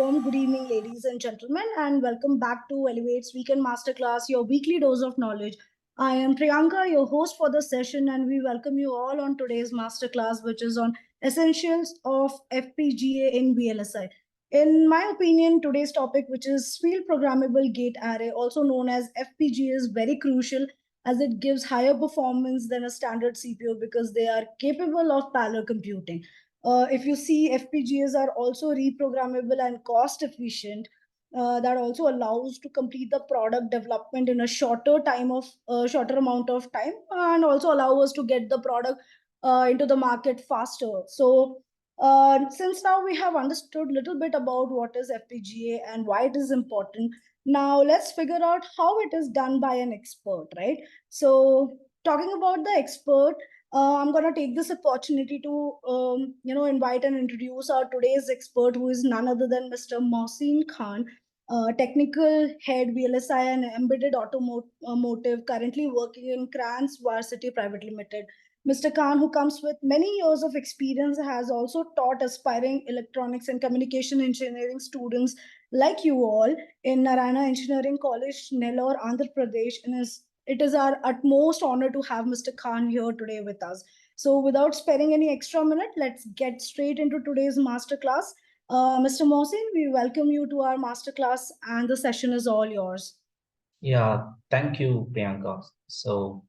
warm good evening, ladies and gentlemen, and welcome back to Elevate's Weekend Masterclass, your weekly dose of knowledge. I am Priyanka, your host for the session, and we welcome you all on today's masterclass, which is on essentials of FPGA in VLSI. In my opinion, today's topic, which is field programmable gate array, also known as FPGA, is very crucial as it gives higher performance than a standard CPU because they are capable of parallel computing. If you see, FPGAs are also reprogrammable and cost efficient. That also allows to complete the product development in a shorter amount of time, and also allow us to get the product into the market faster. So since now we have understood a little bit about what is FPGA and why it is important, now let's figure out how it is done by an expert, right? So talking about the expert, I'm going to take this opportunity to, invite and introduce our today's expert, who is none other than Mr. Mohsin Khan, technical head VLSI and embedded automotive, currently working in Crans Varsity Private Limited. Mr. Khan, who comes with many years of experience, has also taught aspiring electronics and communication engineering students like you all in Narayana Engineering College, Nellore, Andhra Pradesh, and it is our utmost honor to have Mr. Khan here today with us. So without sparing any extra minute, let's get straight into today's masterclass. Mr. Mohsin, we welcome you to our masterclass and the session is all yours. Yeah, thank you, Priyanka. So,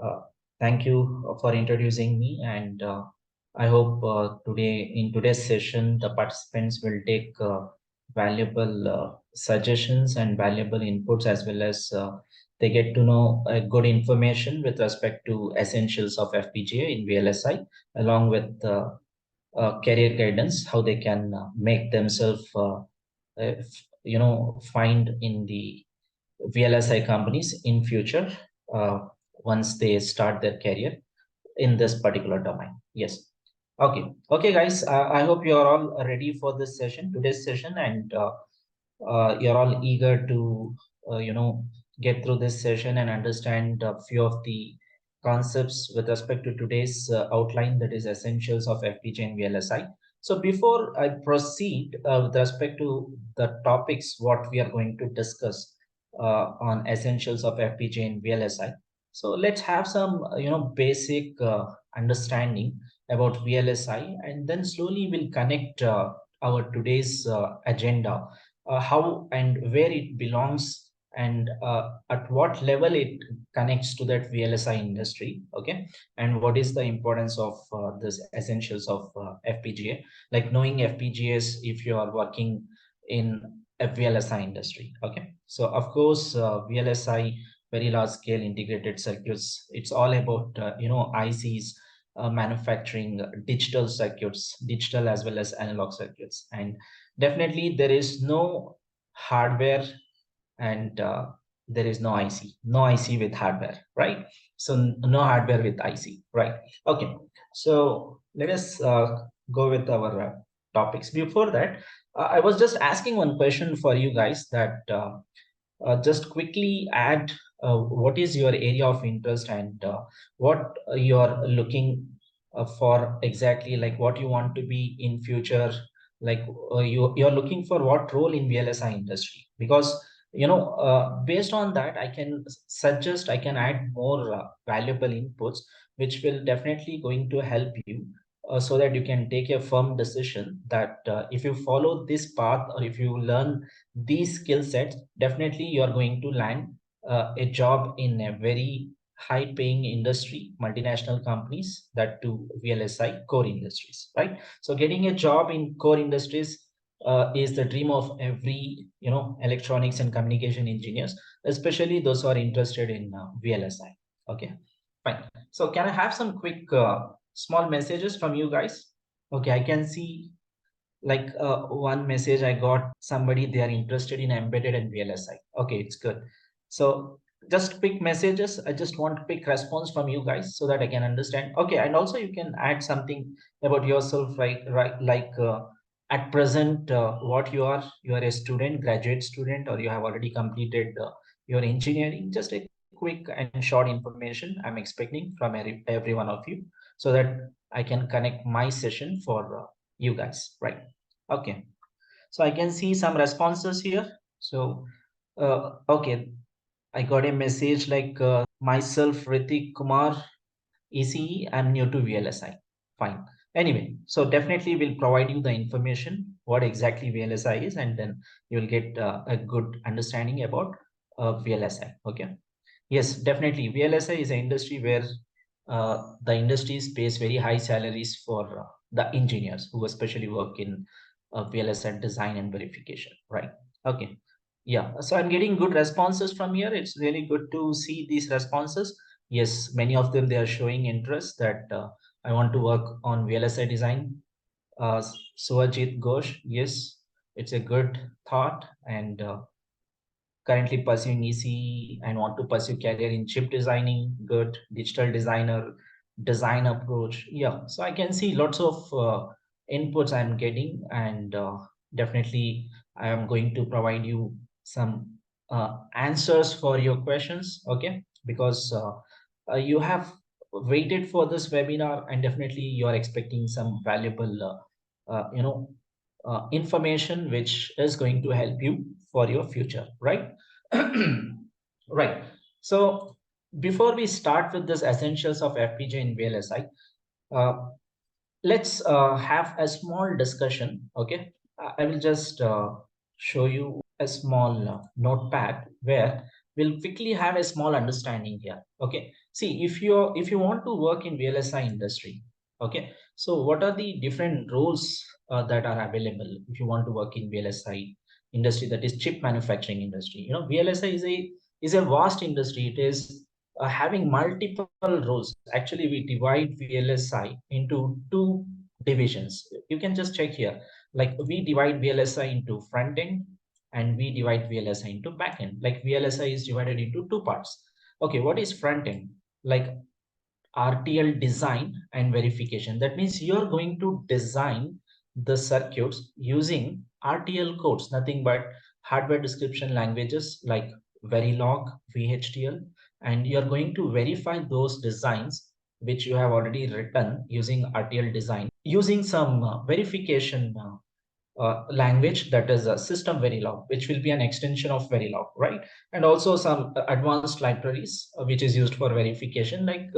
uh, thank you for introducing me, and I hope in today's session, the participants will take valuable suggestions and valuable inputs, as well as they get to know good information with respect to essentials of FPGA in VLSI, along with career guidance, how they can make themselves, find in the VLSI companies in future once they start their career in this particular domain. Yes. Okay, guys. I hope you are all ready for this session, today's session, and you're all eager to, get through this session and understand a few of the concepts with respect to today's outline, that is essentials of FPGA and VLSI. So before I proceed with respect to the topics, what we are going to discuss on essentials of FPGA and VLSI. So let's have some, basic understanding about VLSI, and then slowly we'll connect our today's agenda, how and where it belongs, and at what level it connects to that VLSI industry. Okay, and what is the importance of this essentials of FPGA, like knowing FPGAs if you are working in a VLSI industry. Okay, so of course, VLSI, very large scale integrated circuits, it's all about ICs, manufacturing digital circuits, digital as well as analog circuits. And definitely there is no hardware, and there is no IC with hardware, right? So no hardware with IC, right? Okay, so let us go with our topics. Before that, I was just asking one question for you guys, that just quickly add what is your area of interest, and what you're looking for exactly, like what you want to be in future, like you're looking for what role in VLSI industry, because based on that I can suggest, I can add more valuable inputs, which will definitely going to help you, so that you can take a firm decision that if you follow this path, or if you learn these skill sets, definitely you are going to land a job in a very high paying industry, multinational companies, that to VLSI core industries, right? So getting a job in core industries is the dream of every electronics and communication engineers, especially those who are interested in VLSI. Okay, fine. So can I have some quick small messages from you guys? Okay, I can see, like one message I got, somebody, they are interested in embedded and VLSI. Okay, it's good. So just quick messages, I just want quick response from you guys so that I can understand. Okay, and also you can add something about yourself, right, like at present, what you are a student, graduate student, or you have already completed your engineering. Just a quick and short information I'm expecting from every one of you, so that I can connect my session for you guys, right? Okay, So I can see some responses here. So, okay, I got a message like myself, Ritik Kumar, ECE, I'm new to VLSI. Fine. Anyway, so definitely we'll provide you the information, what exactly VLSI is, and then you will get a good understanding about VLSI. Okay. Yes, definitely. VLSI is an industry where the industries pays very high salaries for the engineers who especially work in VLSI design and verification, right? Okay. Yeah, so I'm getting good responses from here. It's really good to see these responses. Yes, many of them they are showing interest that I want to work on VLSI design. Suajit Ghosh, yes, it's a good thought, and currently pursuing EC and want to pursue career in chip designing, good digital designer, design approach. Yeah, so I can see lots of inputs I'm getting, and definitely I am going to provide you some answers for your questions. Okay, because you have waited for this webinar, and definitely you are expecting some valuable, information which is going to help you for your future, right? Right. So before we start with this essentials of FPGA in VLSI, uh, let's have a small discussion. Okay, I will just show you a small notepad where we'll quickly have a small understanding here. Okay, see, if you want to work in VLSI industry, okay, so what are the different roles that are available if you want to work in VLSI industry, that is chip manufacturing industry. VLSI is a vast industry. It is having multiple roles. Actually, we divide VLSI into two divisions. You can just check here. Like we divide VLSI into front end and we divide VLSI into back end. Like VLSI is divided into two parts. Okay, what is front end? Like RTL design and verification. That means you're going to design the circuits using RTL codes, nothing but hardware description languages like Verilog, VHDL, and you're going to verify those designs which you have already written using RTL design using some verification language, that is a system Verilog, which will be an extension of Verilog, right? And also some advanced libraries which is used for verification like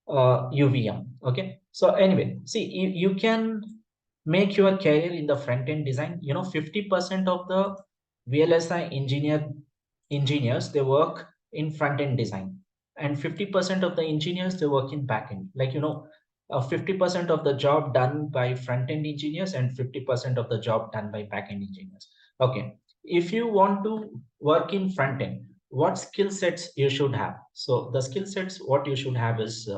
UVM. Okay. So anyway, see, you can make your career in the front end design. 50% of the VLSI engineers they work in front end design, and 50% of the engineers they work in back end. 50% of the job done by front end engineers and 50% of the job done by back end engineers. Okay. If you want to work in front end, what skill sets you should have? So the skill sets what you should have is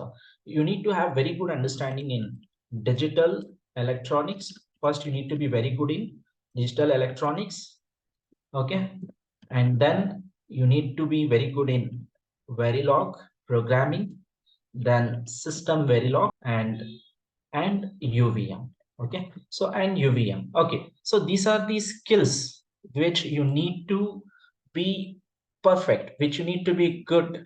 you need to have very good understanding in digital electronics. First, you need to be very good in digital electronics. Okay. And then you need to be very good in Verilog programming, then system Verilog and UVM. Okay. So and UVM. Okay. So these are the skills which you need to be perfect, which you need to be good,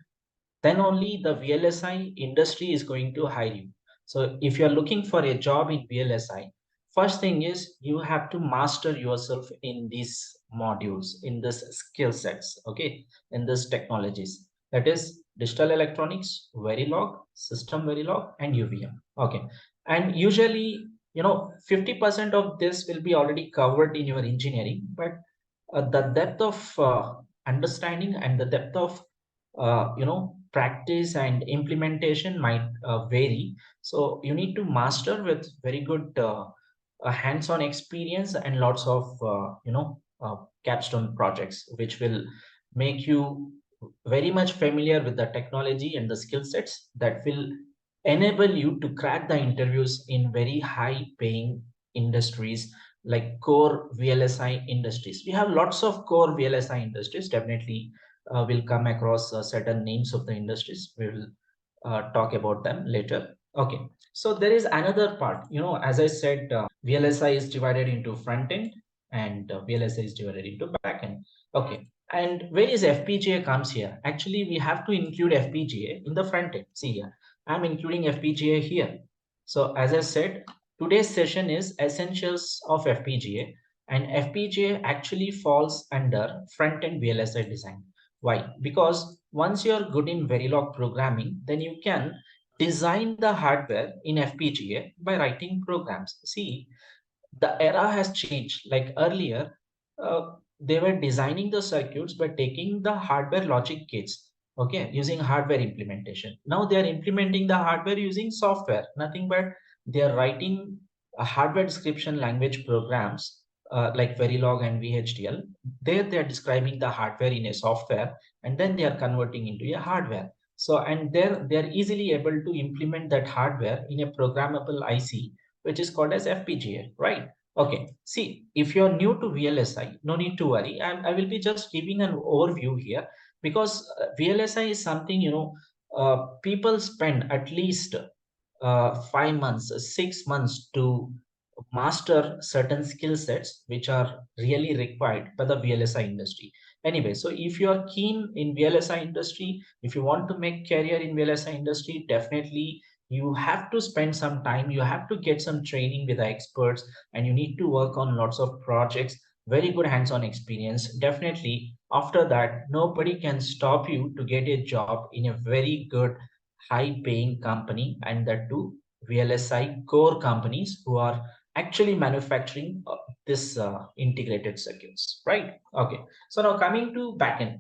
then only the VLSI industry is going to hire you. So if you're looking for a job in VLSI, first thing is you have to master yourself in these modules, in this skill sets, okay, in this technologies. That is digital electronics, Verilog, system Verilog, and UVM. Okay. And usually, 50% of this will be already covered in your engineering, but the depth of understanding and the depth of practice and implementation might vary. So you need to master with very good hands-on experience and lots of capstone projects which will make you very much familiar with the technology and the skill sets that will enable you to crack the interviews in very high paying industries like core VLSI industries. We have lots of core VLSI industries. Definitely, we'll come across certain names of the industries. We will talk about them later. Okay. So there is another part. As I said, VLSI is divided into front end and VLSI is divided into back end. Okay. And where is FPGA comes here? Actually, we have to include FPGA in the front end. See here, I'm including FPGA here. So as I said, today's session is essentials of FPGA. and FPGA actually falls under front-end VLSI design. Why? Because once you're good in Verilog programming, then you can design the hardware in FPGA by writing programs. See, the era has changed. Like earlier, they were designing the circuits by taking the hardware logic gates, okay, using hardware implementation. Now they are implementing the hardware using software, nothing but they are writing a hardware description language programs like Verilog and VHDL. There they are describing the hardware in a software, and then they are converting into a hardware. So, and there they are easily able to implement that hardware in a programmable IC, which is called as FPGA, right? Okay, see, if you're new to VLSI, no need to worry. I will be just giving an overview here because VLSI is something, people spend at least 5 months, 6 months to master certain skill sets which are really required by the VLSI industry. Anyway, so if you are keen in VLSI industry, if you want to make career in VLSI industry, definitely you have to spend some time, you have to get some training with the experts, and you need to work on lots of projects, very good hands-on experience. Definitely after that, nobody can stop you to get a job in a very good high paying company, and that too VLSI core companies who are actually manufacturing this integrated circuits, right? Okay, so now coming to backend.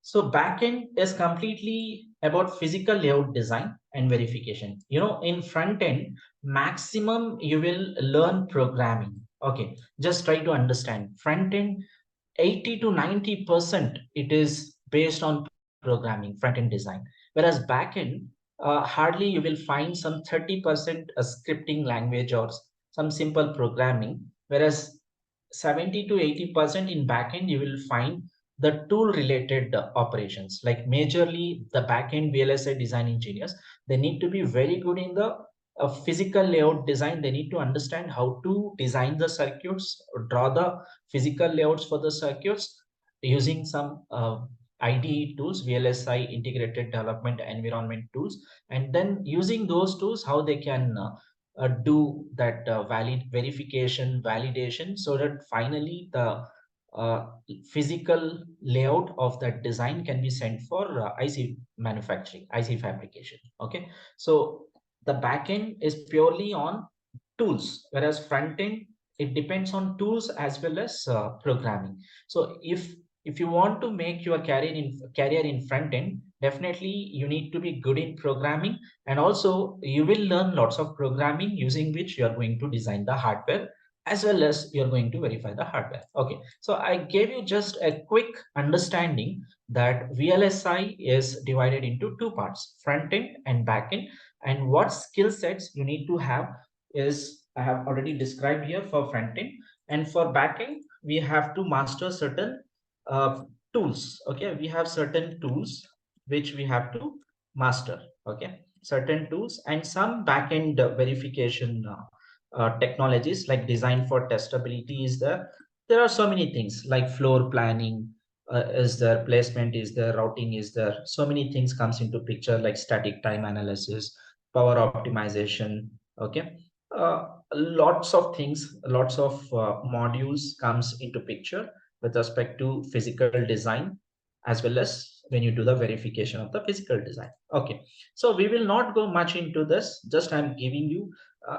So backend is completely about physical layout design and verification. In front end, maximum you will learn programming. Okay, just try to understand. Front end, 80 to 90% it is based on programming, front end design. Whereas backend, hardly you will find some 30% a scripting language or some simple programming. Whereas 70 to 80% in backend, you will find the tool related operations. Like majorly the backend VLSI design engineers, they need to be very good in the physical layout design. They need to understand how to design the circuits, draw the physical layouts for the circuits using some IDE tools, VLSI integrated development environment tools, and then using those tools, how they can do that valid verification, validation, so that finally the uh, physical layout of that design can be sent for IC manufacturing, IC fabrication. Okay, so the backend is purely on tools, whereas front end, it depends on tools as well as programming. So if you want to make your career in front end, definitely you need to be good in programming, and also you will learn lots of programming using which you are going to design the hardware as well as you're going to verify the hardware. Okay, so I gave you just a quick understanding that VLSI is divided into two parts, front end and back end, and what skill sets you need to have is I have already described here for front end, and for back end we have to master certain uh, tools. Okay, we have certain tools which we have to master. Okay, certain tools and some back end verification technologies like design for testability is there. There are so many things like floor planning is there, placement is there, routing is there. So many things comes into picture like static time analysis, power optimization. Okay, lots of things, lots of modules comes into picture with respect to physical design as well as when you do the verification of the physical design. Okay, so we will not go much into this, just I'm giving you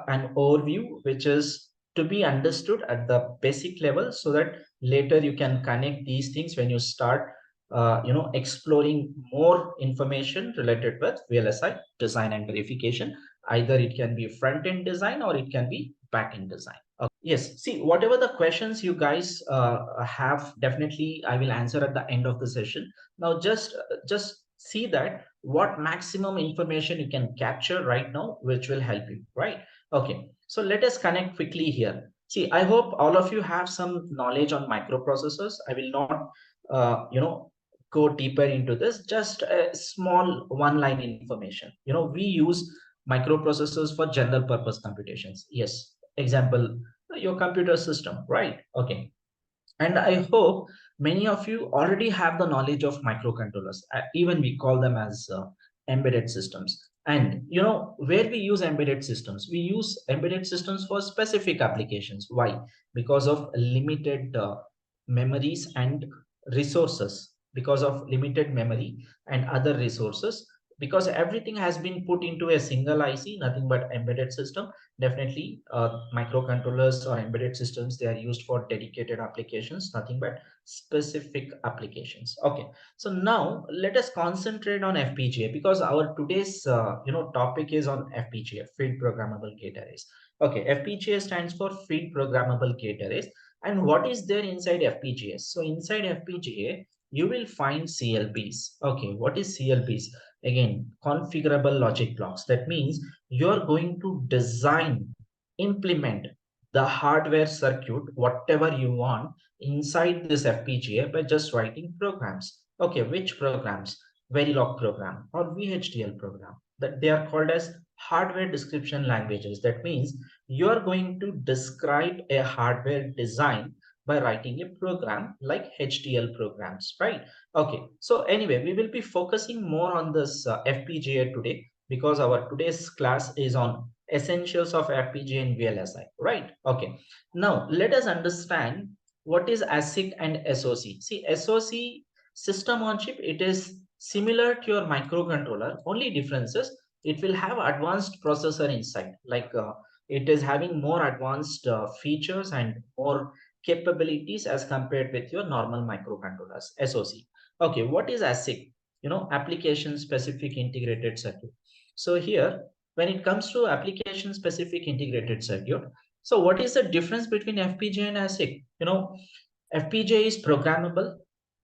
an overview which is to be understood at the basic level, so that later you can connect these things when you start exploring more information related with VLSI design and verification. Either it can be front end design or it can be back end design. Yes, see, whatever the questions you guys have, definitely I will answer at the end of the session. Now, just see that what maximum information you can capture right now, which will help you, right? Okay, so let us connect quickly here. See, I hope all of you have some knowledge on microprocessors. I will not, go deeper into this. Just a small one-line information. We use microprocessors for general purpose computations. Yes, example, your computer system, right? Okay, and I hope many of you already have the knowledge of microcontrollers. Even we call them as embedded systems. And where we use embedded systems, we use embedded systems for specific applications. Why? Because of limited memories and resources, because of limited memory and other resources, because everything has been put into a single IC, nothing but embedded system. Definitely microcontrollers or embedded systems, they are used for dedicated applications, nothing but specific applications. Okay, so now let us concentrate on FPGA, because our today's topic is on FPGA, field programmable gate arrays. Okay, FPGA stands for field programmable gate arrays. And what is there inside FPGAs? So inside FPGA, you will find CLBs. Okay, what is CLBs? Again, configurable logic blocks. That means you're going to design, implement the hardware circuit, whatever you want, inside this FPGA by just writing programs. Okay, which programs? Verilog program or VHDL program. That they are called as hardware description languages. That means you are going to describe a hardware design by writing a program like HDL programs, right? Okay, so anyway, we will be focusing more on this FPGA today, because our today's class is on essentials of FPGA and VLSI, right? Okay, now let us understand what is ASIC and SoC. See, SoC, system on chip, it is similar to your microcontroller. Only differences, it will have advanced processor inside, like it is having more advanced features and more capabilities as compared with your normal microcontrollers, SoC. Okay, what is ASIC? Application specific integrated circuit. So here, when it comes to application specific integrated circuit, so what is the difference between FPGA and ASIC? FPGA is programmable.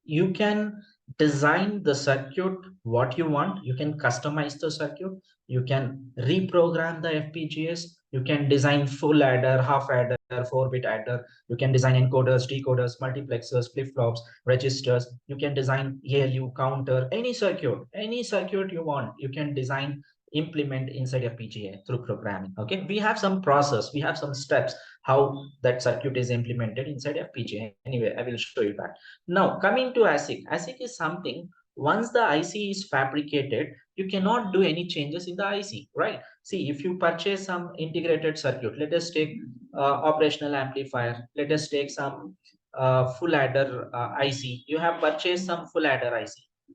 You can design the circuit what you want. You can customize the circuit. You can reprogram the FPGAs. You can design full adder, half adder, 4-bit adder. You can design encoders, decoders, multiplexers, flip-flops, registers. You can design ALU, counter, any circuit you want. You can design, implement inside FPGA through programming. Okay, we have some process, we have some steps how that circuit is implemented inside FPGA. Anyway, I will show you that. Now, coming to ASIC. ASIC is something, once the IC is fabricated, you cannot do any changes in the IC, right? See, if you purchase some integrated circuit, let us take operational amplifier, let us take some full adder IC. You have purchased some full adder IC.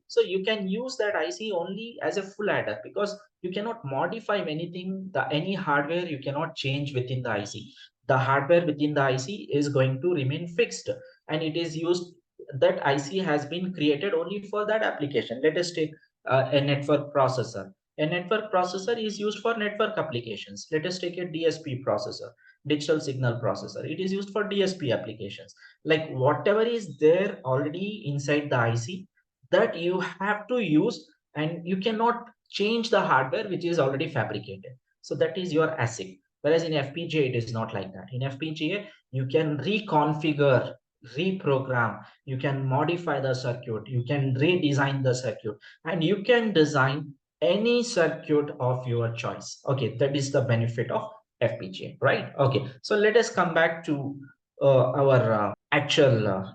So you can use that IC only as a full adder, because you cannot modify anything, any hardware you cannot change within the IC. The hardware within the IC is going to remain fixed, and it is used, that IC has been created only for that application. Let us take a network processor. A network processor is used for network applications. Let us take a DSP processor, digital signal processor. It is used for DSP applications. Like whatever is there already inside the IC, that you have to use, and you cannot change the hardware which is already fabricated. So that is your ASIC. Whereas in FPGA, it is not like that. In FPGA, you can reconfigure, reprogram, you can modify the circuit, you can redesign the circuit, and you can design any circuit of your choice. Okay, that is the benefit of FPGA, right? Okay, so let us come back to our actual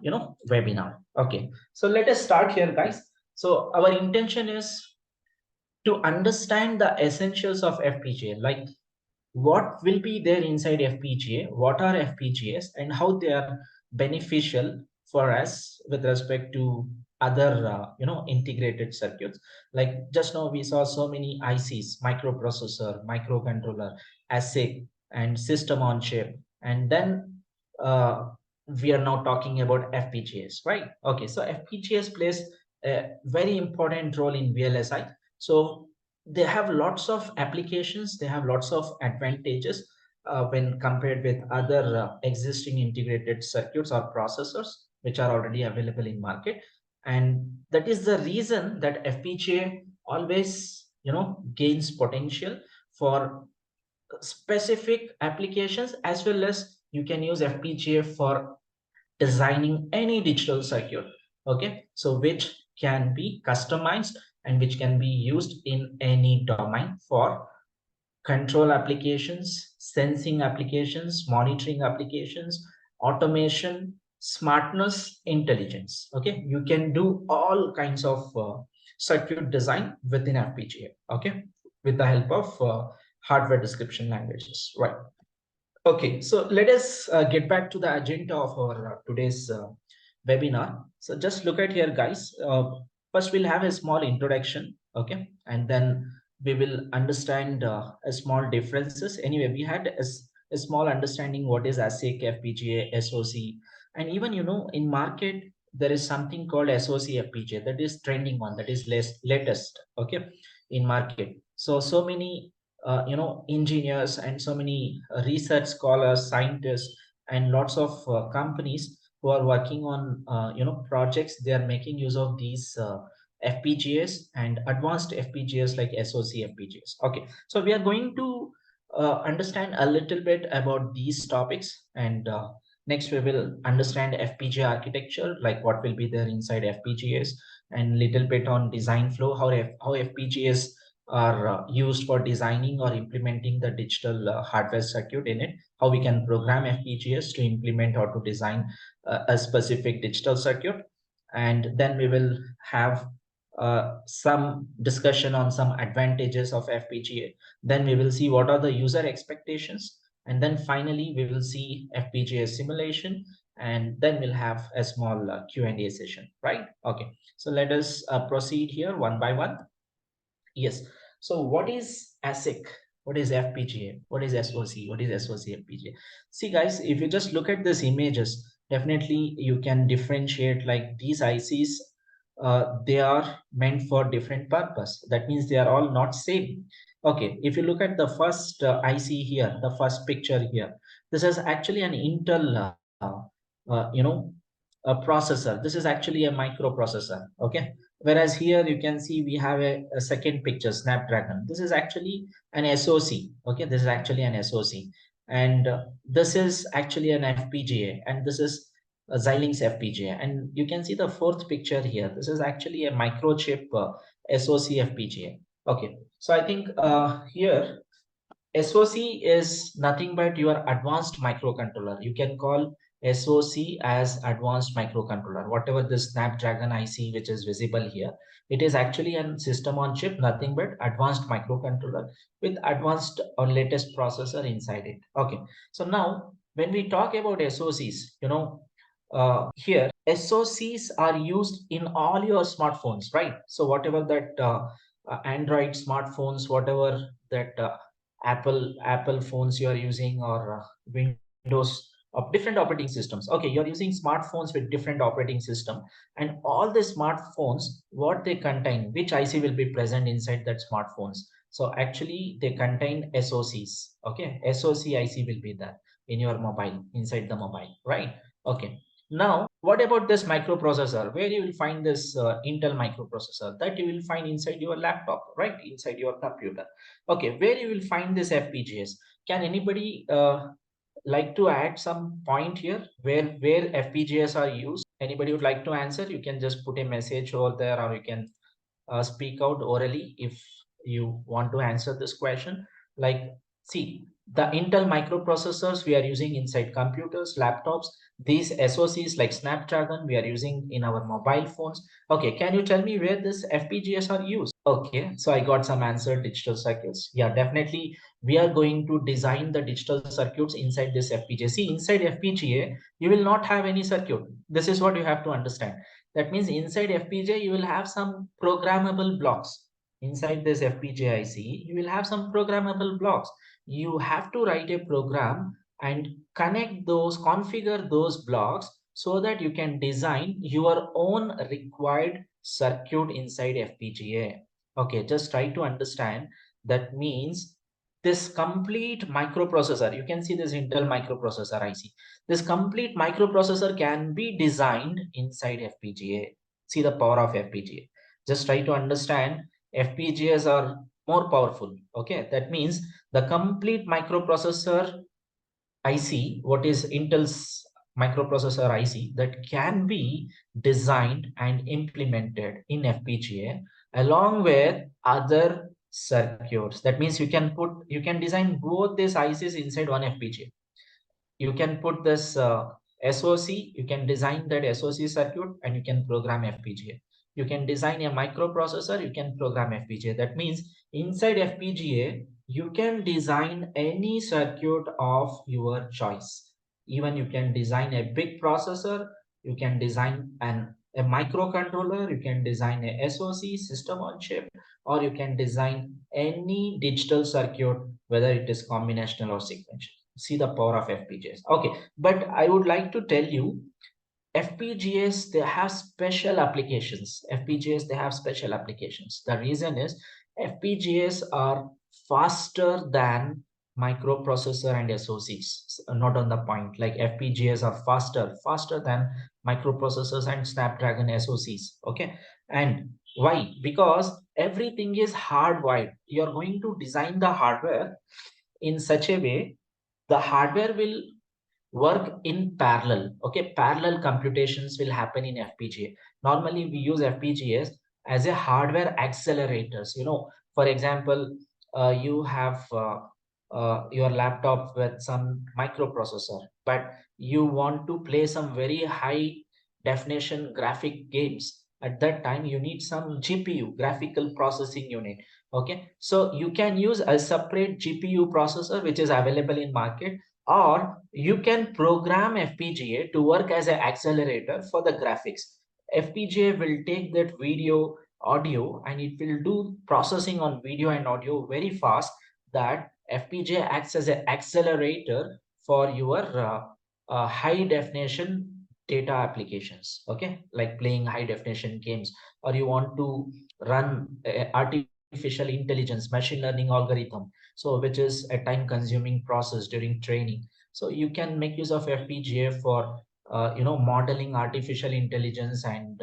webinar. Okay, so let us start here, guys. So our intention is to understand the essentials of FPGA, like what will be there inside FPGA, what are FPGAs, and how they are beneficial for us with respect to other integrated circuits. Like just now we saw so many ICs, microprocessor, microcontroller, ASIC, and system on chip, and then we are now talking about FPGAs, right? Okay, so FPGAs plays a very important role in VLSI. So they have lots of applications, they have lots of advantages when compared with other existing integrated circuits or processors which are already available in market. And that is the reason that FPGA always gains potential for specific applications, as well as you can use FPGA for designing any digital circuit. Okay, so which can be customized and which can be used in any domain for control applications, sensing applications, monitoring applications, automation, smartness, intelligence. Okay, you can do all kinds of circuit design within FPGA. Okay, with the help of hardware description languages, right? Okay, so let us get back to the agenda of our today's webinar. So just look at here, guys. First, we'll have a small introduction, okay, and then we will understand a small differences. Anyway, we had a small understanding what is ASIC, FPGA, SOC, and even in market there is something called SOC FPGA that is trending one, that is less latest, okay, in market. So many engineers and so many research scholars, scientists, and lots of companies who are working on projects. They are making use of these FPGAs and advanced FPGAs like SOC FPGAs. Okay, so we are going to understand a little bit about these topics, and next we will understand FPGA architecture, like what will be there inside FPGAs, and little bit on design flow, how FPGAs are used for designing or implementing the digital hardware circuit in it, how we can program FPGAs to implement or to design a specific digital circuit. And then we will have some discussion on some advantages of FPGA. Then we will see what are the user expectations. And then finally, we will see FPGA simulation. And then we'll have a small Q&A session, right? Okay, so let us proceed here one by one. Yes. So what is ASIC? What is FPGA? What is SOC? What is SOC FPGA? See, guys, if you just look at these images, definitely you can differentiate like these ICs. They are meant for different purpose. That means they are all not same. Okay. If you look at the first IC here, the first picture here, this is actually an Intel, a processor. This is actually a microprocessor. Okay, whereas here you can see we have a second picture, Snapdragon. This is actually an SoC. Okay, this is actually an SoC, and this is actually an FPGA, and this is a Xilinx FPGA. And you can see the fourth picture here, this is actually a microchip SoC FPGA. Okay, so I think here SoC is nothing but your advanced microcontroller. You can call SoC as advanced microcontroller. Whatever this Snapdragon IC which is visible here, it is actually a system on chip, nothing but advanced microcontroller with advanced or latest processor inside it. Okay, so now when we talk about SoCs, here SoCs are used in all your smartphones, right? So whatever that Android smartphones, whatever that Apple phones you are using, or Windows of different operating systems. Okay, you're using smartphones with different operating system, and all the smartphones, what they contain, which IC will be present inside that smartphones. So actually they contain SoCs. Okay, SoC IC will be there in your mobile, inside the mobile, right? Okay, now what about this microprocessor? Where you will find this Intel microprocessor? That you will find inside your laptop, right? Inside your computer. Okay, where you will find this FPGAs? Can anybody like to add some point here where FPGAs are used? Anybody would like to answer? You can just put a message over there, or you can speak out orally if you want to answer this question. Like, see, the Intel microprocessors we are using inside computers, laptops, these SoCs like Snapdragon we are using in our mobile phones. Okay, can you tell me where this FPGAs are used? Okay, so I got some answer, digital circuits. Yeah, definitely we are going to design the digital circuits inside this FPGA. See, inside FPGA, you will not have any circuit. This is what you have to understand. That means inside FPGA, you will have some programmable blocks. Inside this FPGA IC, you will have some programmable blocks. You have to write a program and connect those, configure those blocks so that you can design your own required circuit inside FPGA. Okay, just try to understand. That means this complete microprocessor, you can see this Intel microprocessor IC. This complete microprocessor can be designed inside FPGA. See the power of FPGA. Just try to understand, FPGAs are more powerful. Okay, that means the complete microprocessor IC, what is Intel's microprocessor IC, that can be designed and implemented in FPGA along with other circuits. That means you can design both these ICs inside one FPGA. You can put this SoC, you can design that SoC circuit, and you can program FPGA. you can design a microprocessor, you can program FPGA. That means inside FPGA, you can design any circuit of your choice. Even you can design a big processor, you can design a microcontroller, you can design a SoC, system on chip, or you can design any digital circuit, whether it is combinational or sequential. See the power of FPGAs. Okay, but I would like to tell you, FPGAs, they have special applications. FPGAs, they have special applications. The reason is FPGAs are faster than microprocessor and SoCs. Not on the point. Like FPGAs are faster than microprocessors and Snapdragon SoCs. Okay. And why? Because everything is hardwired. You're going to design the hardware in such a way the hardware will work in parallel. Okay, parallel computations will happen in FPGA. Normally we use FPGAs as a hardware accelerators. For example, you have your laptop with some microprocessor, but you want to play some very high definition graphic games. At that time you need some GPU, graphical processing unit. Okay, so you can use a separate GPU processor which is available in market, or you can program FPGA to work as an accelerator for the graphics. FPGA will take that video, audio, and it will do processing on video and audio very fast. That FPGA acts as an accelerator for your high definition data applications. Okay, like playing high definition games, or you want to run artificial intelligence, machine learning algorithm, so which is a time consuming process during training. So you can make use of FPGA for modeling artificial intelligence and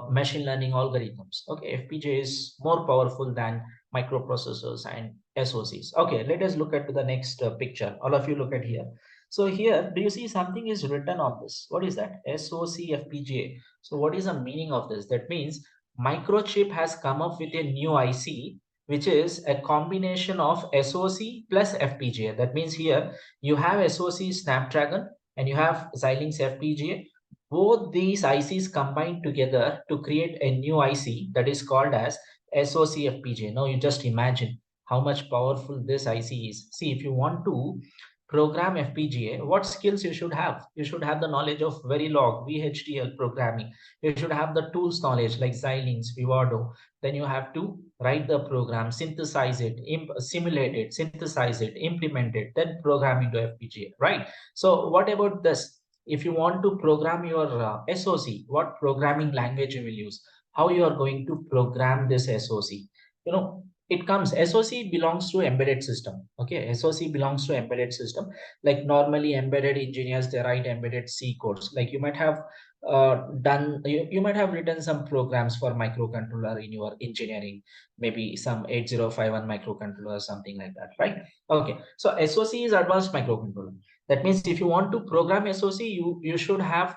machine learning algorithms. Okay, FPGA is more powerful than microprocessors and SoCs. Okay, let us look at the next picture. All of you look at here. So here, do you see something is written on this? What is that? SoC FPGA. So what is the meaning of this? That means Microchip has come up with a new IC, which is a combination of SoC plus FPGA. That means here you have SoC Snapdragon and you have Xilinx FPGA. Both these ICs combined together to create a new IC that is called as SoC FPGA. Now you just imagine how much powerful this IC is. See, if you want to program FPGA, what skills you should have? You should have the knowledge of Verilog, VHDL programming. You should have the tools knowledge like Xilinx, Vivado. Then you have to write the program, synthesize it, simulate it, synthesize it, implement it, then program into FPGA, right? So what about this? If you want to program your SoC, what programming language you will use? How you are going to program this SoC? It comes, SoC belongs to embedded system. Okay, SoC belongs to embedded system. Like normally embedded engineers, they write embedded C codes. Like you might have you might have written some programs for microcontroller in your engineering, maybe some 8051 microcontroller or something like that, right? Okay, so SoC is advanced microcontroller. That means if you want to program SoC, you should have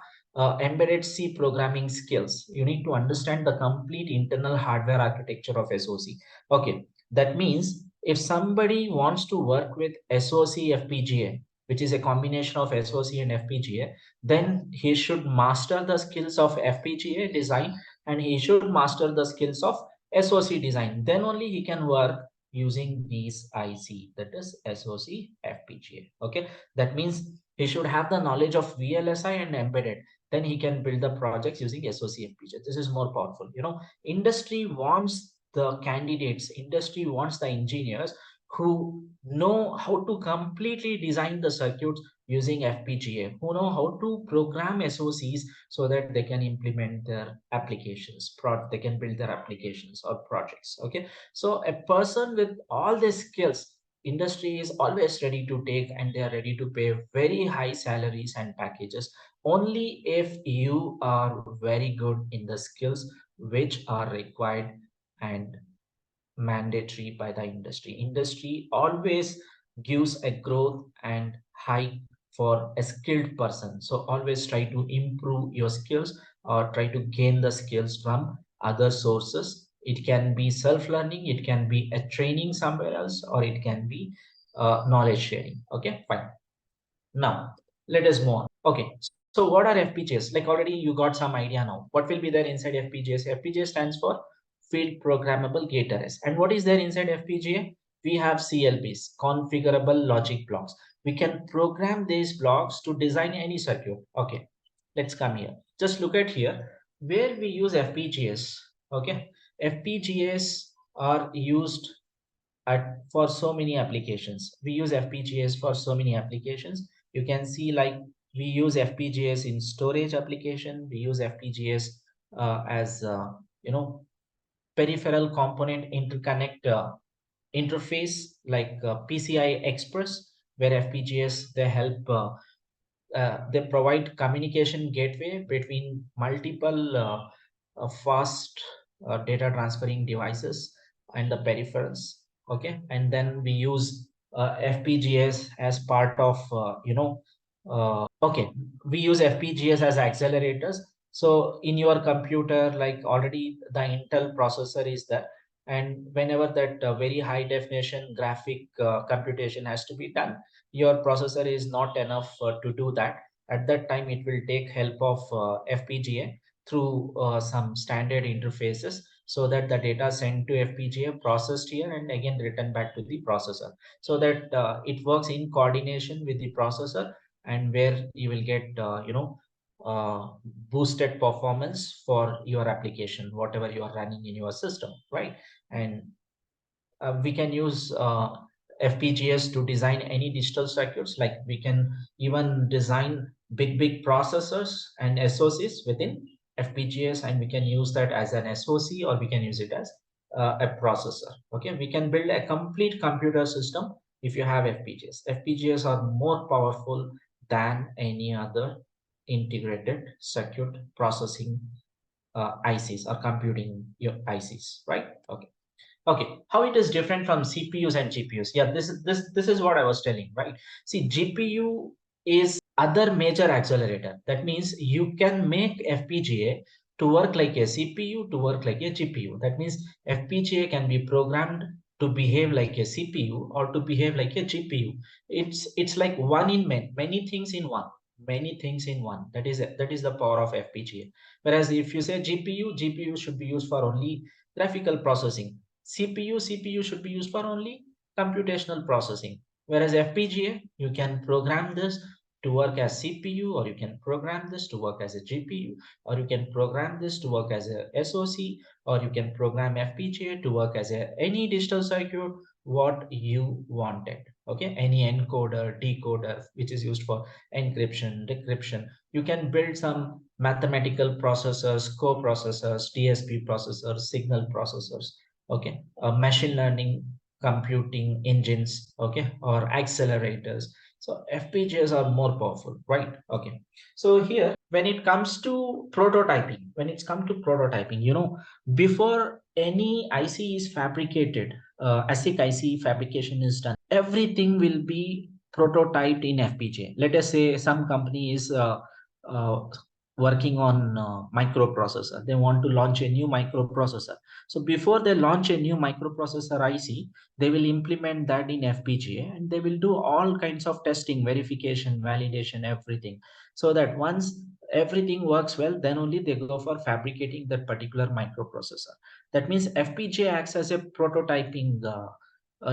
embedded C programming skills. You need to understand the complete internal hardware architecture of SoC. Okay, that means if somebody wants to work with SoC FPGA, which is a combination of SoC and FPGA, then he should master the skills of FPGA design and he should master the skills of SoC design. Then only he can work using these IC, that is SoC FPGA. Okay, that means he should have the knowledge of VLSI and embedded. Then he can build the projects using SoC FPGA. This is more powerful. Industry wants the candidates, industry wants the engineers who know how to completely design the circuits using FPGA, who know how to program SoCs so that they can implement their applications, they can build their applications or projects. Okay, so a person with all these skills, industry is always ready to take, and they are ready to pay very high salaries and packages only if you are very good in the skills which are required and mandatory by the industry. Industry always gives a growth and hike for a skilled person. So always try to improve your skills or try to gain the skills from other sources. It can be self-learning, it can be a training somewhere else, or it can be knowledge sharing. Okay, fine. Now let us move on. Okay. So what are FPGAs? Like already you got some idea now. What will be there inside FPGAs? FPGA stands for Field Programmable Gate Arrays. And what is there inside FPGA? We have CLBs, Configurable Logic Blocks. We can program these blocks to design any circuit. Okay, let's come here. Just look at here where we use FPGAs. Okay, FPGAs are used for so many applications. We use FPGAs for so many applications. You can see like we use FPGAs in storage application. We use FPGAs as peripheral component interconnect interface like PCI Express, where FPGAs they help they provide communication gateway between multiple fast data transferring devices and the peripherals. Okay, and then we use FPGAs as part of okay, we use FPGAs as accelerators. So in your computer, like already the Intel processor is there, and whenever that very high definition graphic computation has to be done, your processor is not enough to do that. At that time, it will take help of FPGA through some standard interfaces, so that the data sent to FPGA processed here and again returned back to the processor, so that it works in coordination with the processor, and where you will get uh, boosted performance for your application, whatever you are running in your system, right? And we can use FPGAs to design any digital circuits. Like we can even design big processors and SOCs within FPGAs, and we can use that as an SOC, or we can use it as a processor. Okay, we can build a complete computer system if you have FPGAs. FPGAs are more powerful than any other integrated circuit processing ICs or computing your ICs, right? Okay. Okay, how it is different from CPUs and GPUs? Yeah, this is what I was telling, right? See, GPU is other major accelerator. That means you can make FPGA to work like a CPU, to work like a GPU. That means FPGA can be programmed to behave like a CPU or to behave like a GPU. It's like one in many things in one. Many things in one. That is the power of FPGA. Whereas if you say GPU should be used for only graphical processing. CPU should be used for only computational processing. Whereas FPGA, you can program this to work as CPU, or you can program this to work as a GPU, or you can program this to work as a SOC, or you can program FPGA to work as any digital circuit, what you wanted. Okay, any encoder, decoder, which is used for encryption, decryption. You can build some mathematical processors, co-processors, DSP processors, signal processors, okay, machine learning computing engines, okay, or accelerators. So FPGAs are more powerful, right? Okay, so here when it comes to prototyping, before any IC is fabricated, ASIC IC fabrication is done, everything will be prototyped in FPGA. Let us say some company is uh, working on microprocessor. They want to launch a new microprocessor. So before they launch a new microprocessor IC, they will implement that in FPGA, and they will do all kinds of testing, verification, validation, everything. So that once everything works well, then only they go for fabricating that particular microprocessor. That means FPGA acts as a prototyping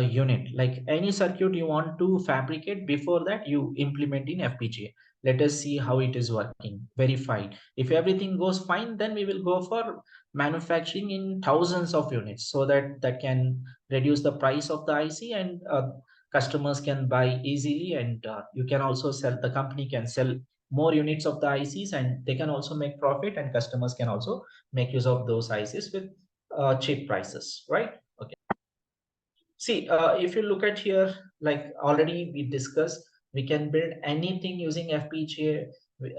unit. Like any circuit you want to fabricate, before that you implement in FPGA. Let us see how it is working, verified. If everything goes fine, then we will go for manufacturing in thousands of units, so that can reduce the price of the IC, and customers can buy easily, and you can also sell, the company can sell more units of the ICs, and they can also make profit, and customers can also make use of those ICs with cheap prices, right? Okay. See, if you look at here, like already we discussed, we can build anything using FPGA,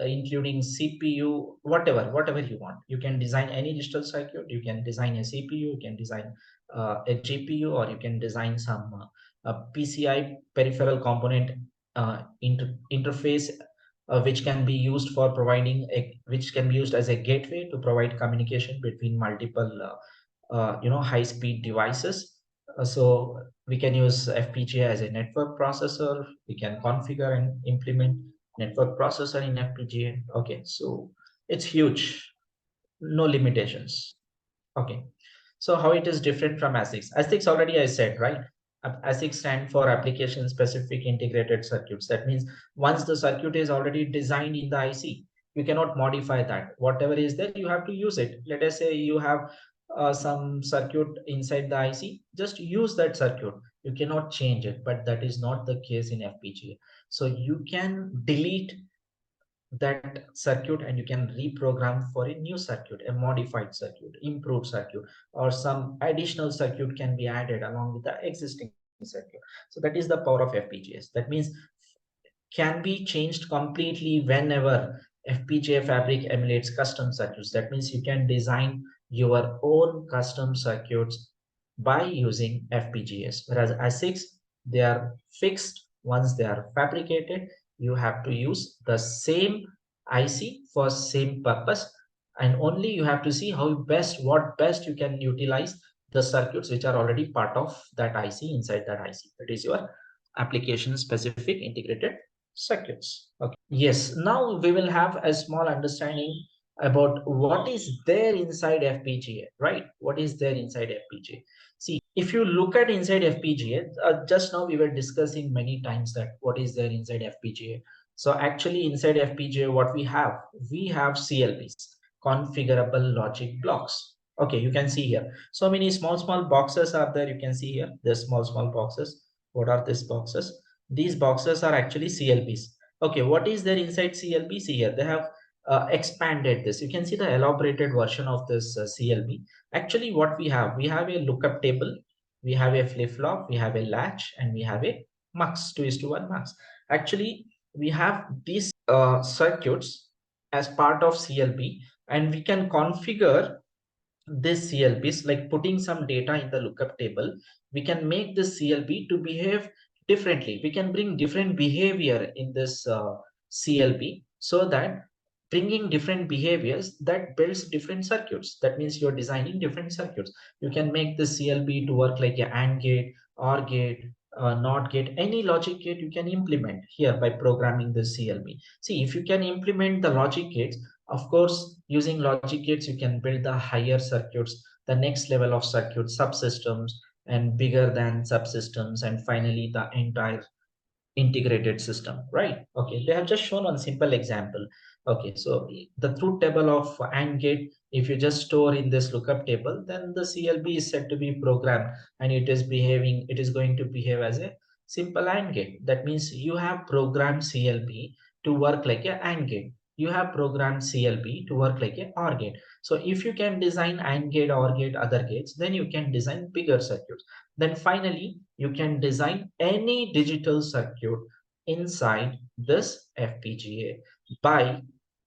including CPU, whatever you want. You can design any digital circuit. You can design a CPU. You can design a GPU, or you can design some PCI peripheral component interface, which can be used for which can be used as a gateway to provide communication between multiple high-speed devices. So we can use FPGA as a network processor. We can configure and implement network processor in FPGA. Okay, so it's huge, no limitations. Okay, so how it is different from ASICs? ASICs already I said, right? ASICs stand for application specific integrated circuits. That means once the circuit is already designed in the IC, you cannot modify that. Whatever is there, you have to use it. Let us say you have some circuit inside the IC, just use that circuit. You cannot change it, but that is not the case in FPGA. So you can delete that circuit and you can reprogram for a new circuit, a modified circuit, improved circuit, or some additional circuit can be added along with the existing circuit. So that is the power of FPGAs. That means can be changed completely whenever FPGA fabric emulates custom circuits. That means you can design your own custom circuits by using FPGAs. Whereas ASICs, they are fixed. Once they are fabricated, you have to use the same IC for same purpose, and only you have to see what best you can utilize the circuits which are already part of that IC inside that IC. That is your application specific integrated circuits. Okay. Yes, now we will have a small understanding about what is there inside FPGA, right? What is there inside FPGA? See, if you look at inside FPGA, just now we were discussing many times that what is there inside FPGA. So actually inside FPGA, what we have CLBs, configurable logic blocks. Okay, you can see here. So many small boxes are there. You can see here, there's small boxes. What are these boxes? These boxes are actually CLBs. Okay, what is there inside CLB? See here, they have expanded this. You can see the elaborated version of this CLB. Actually, what we have a lookup table, we have a flip-flop, we have a latch, and we have a mux, 2:1 mux. Actually, we have these circuits as part of CLB, and we can configure this CLBs, like putting some data in the lookup table. We can make this CLB to behave differently. We can bring different behavior in this CLB, so that bringing different behaviors that builds different circuits. That means you're designing different circuits. You can make the CLB to work like a AND gate, OR gate, NOT gate, any logic gate you can implement here by programming the CLB. See, if you can implement the logic gates, of course, using logic gates, you can build the higher circuits, the next level of circuit subsystems, and bigger than subsystems, and finally the entire integrated system, right? Okay, they have just shown one simple example. Okay, so the truth table of AND gate, if you just store in this lookup table, then the CLB is said to be programmed, and it is going to behave as a simple AND gate. That means you have programmed CLB to work like a AND gate. You have programmed CLB to work like a OR gate. So if you can design AND gate, OR gate, other gates, then you can design bigger circuits. Then finally, you can design any digital circuit inside this FPGA by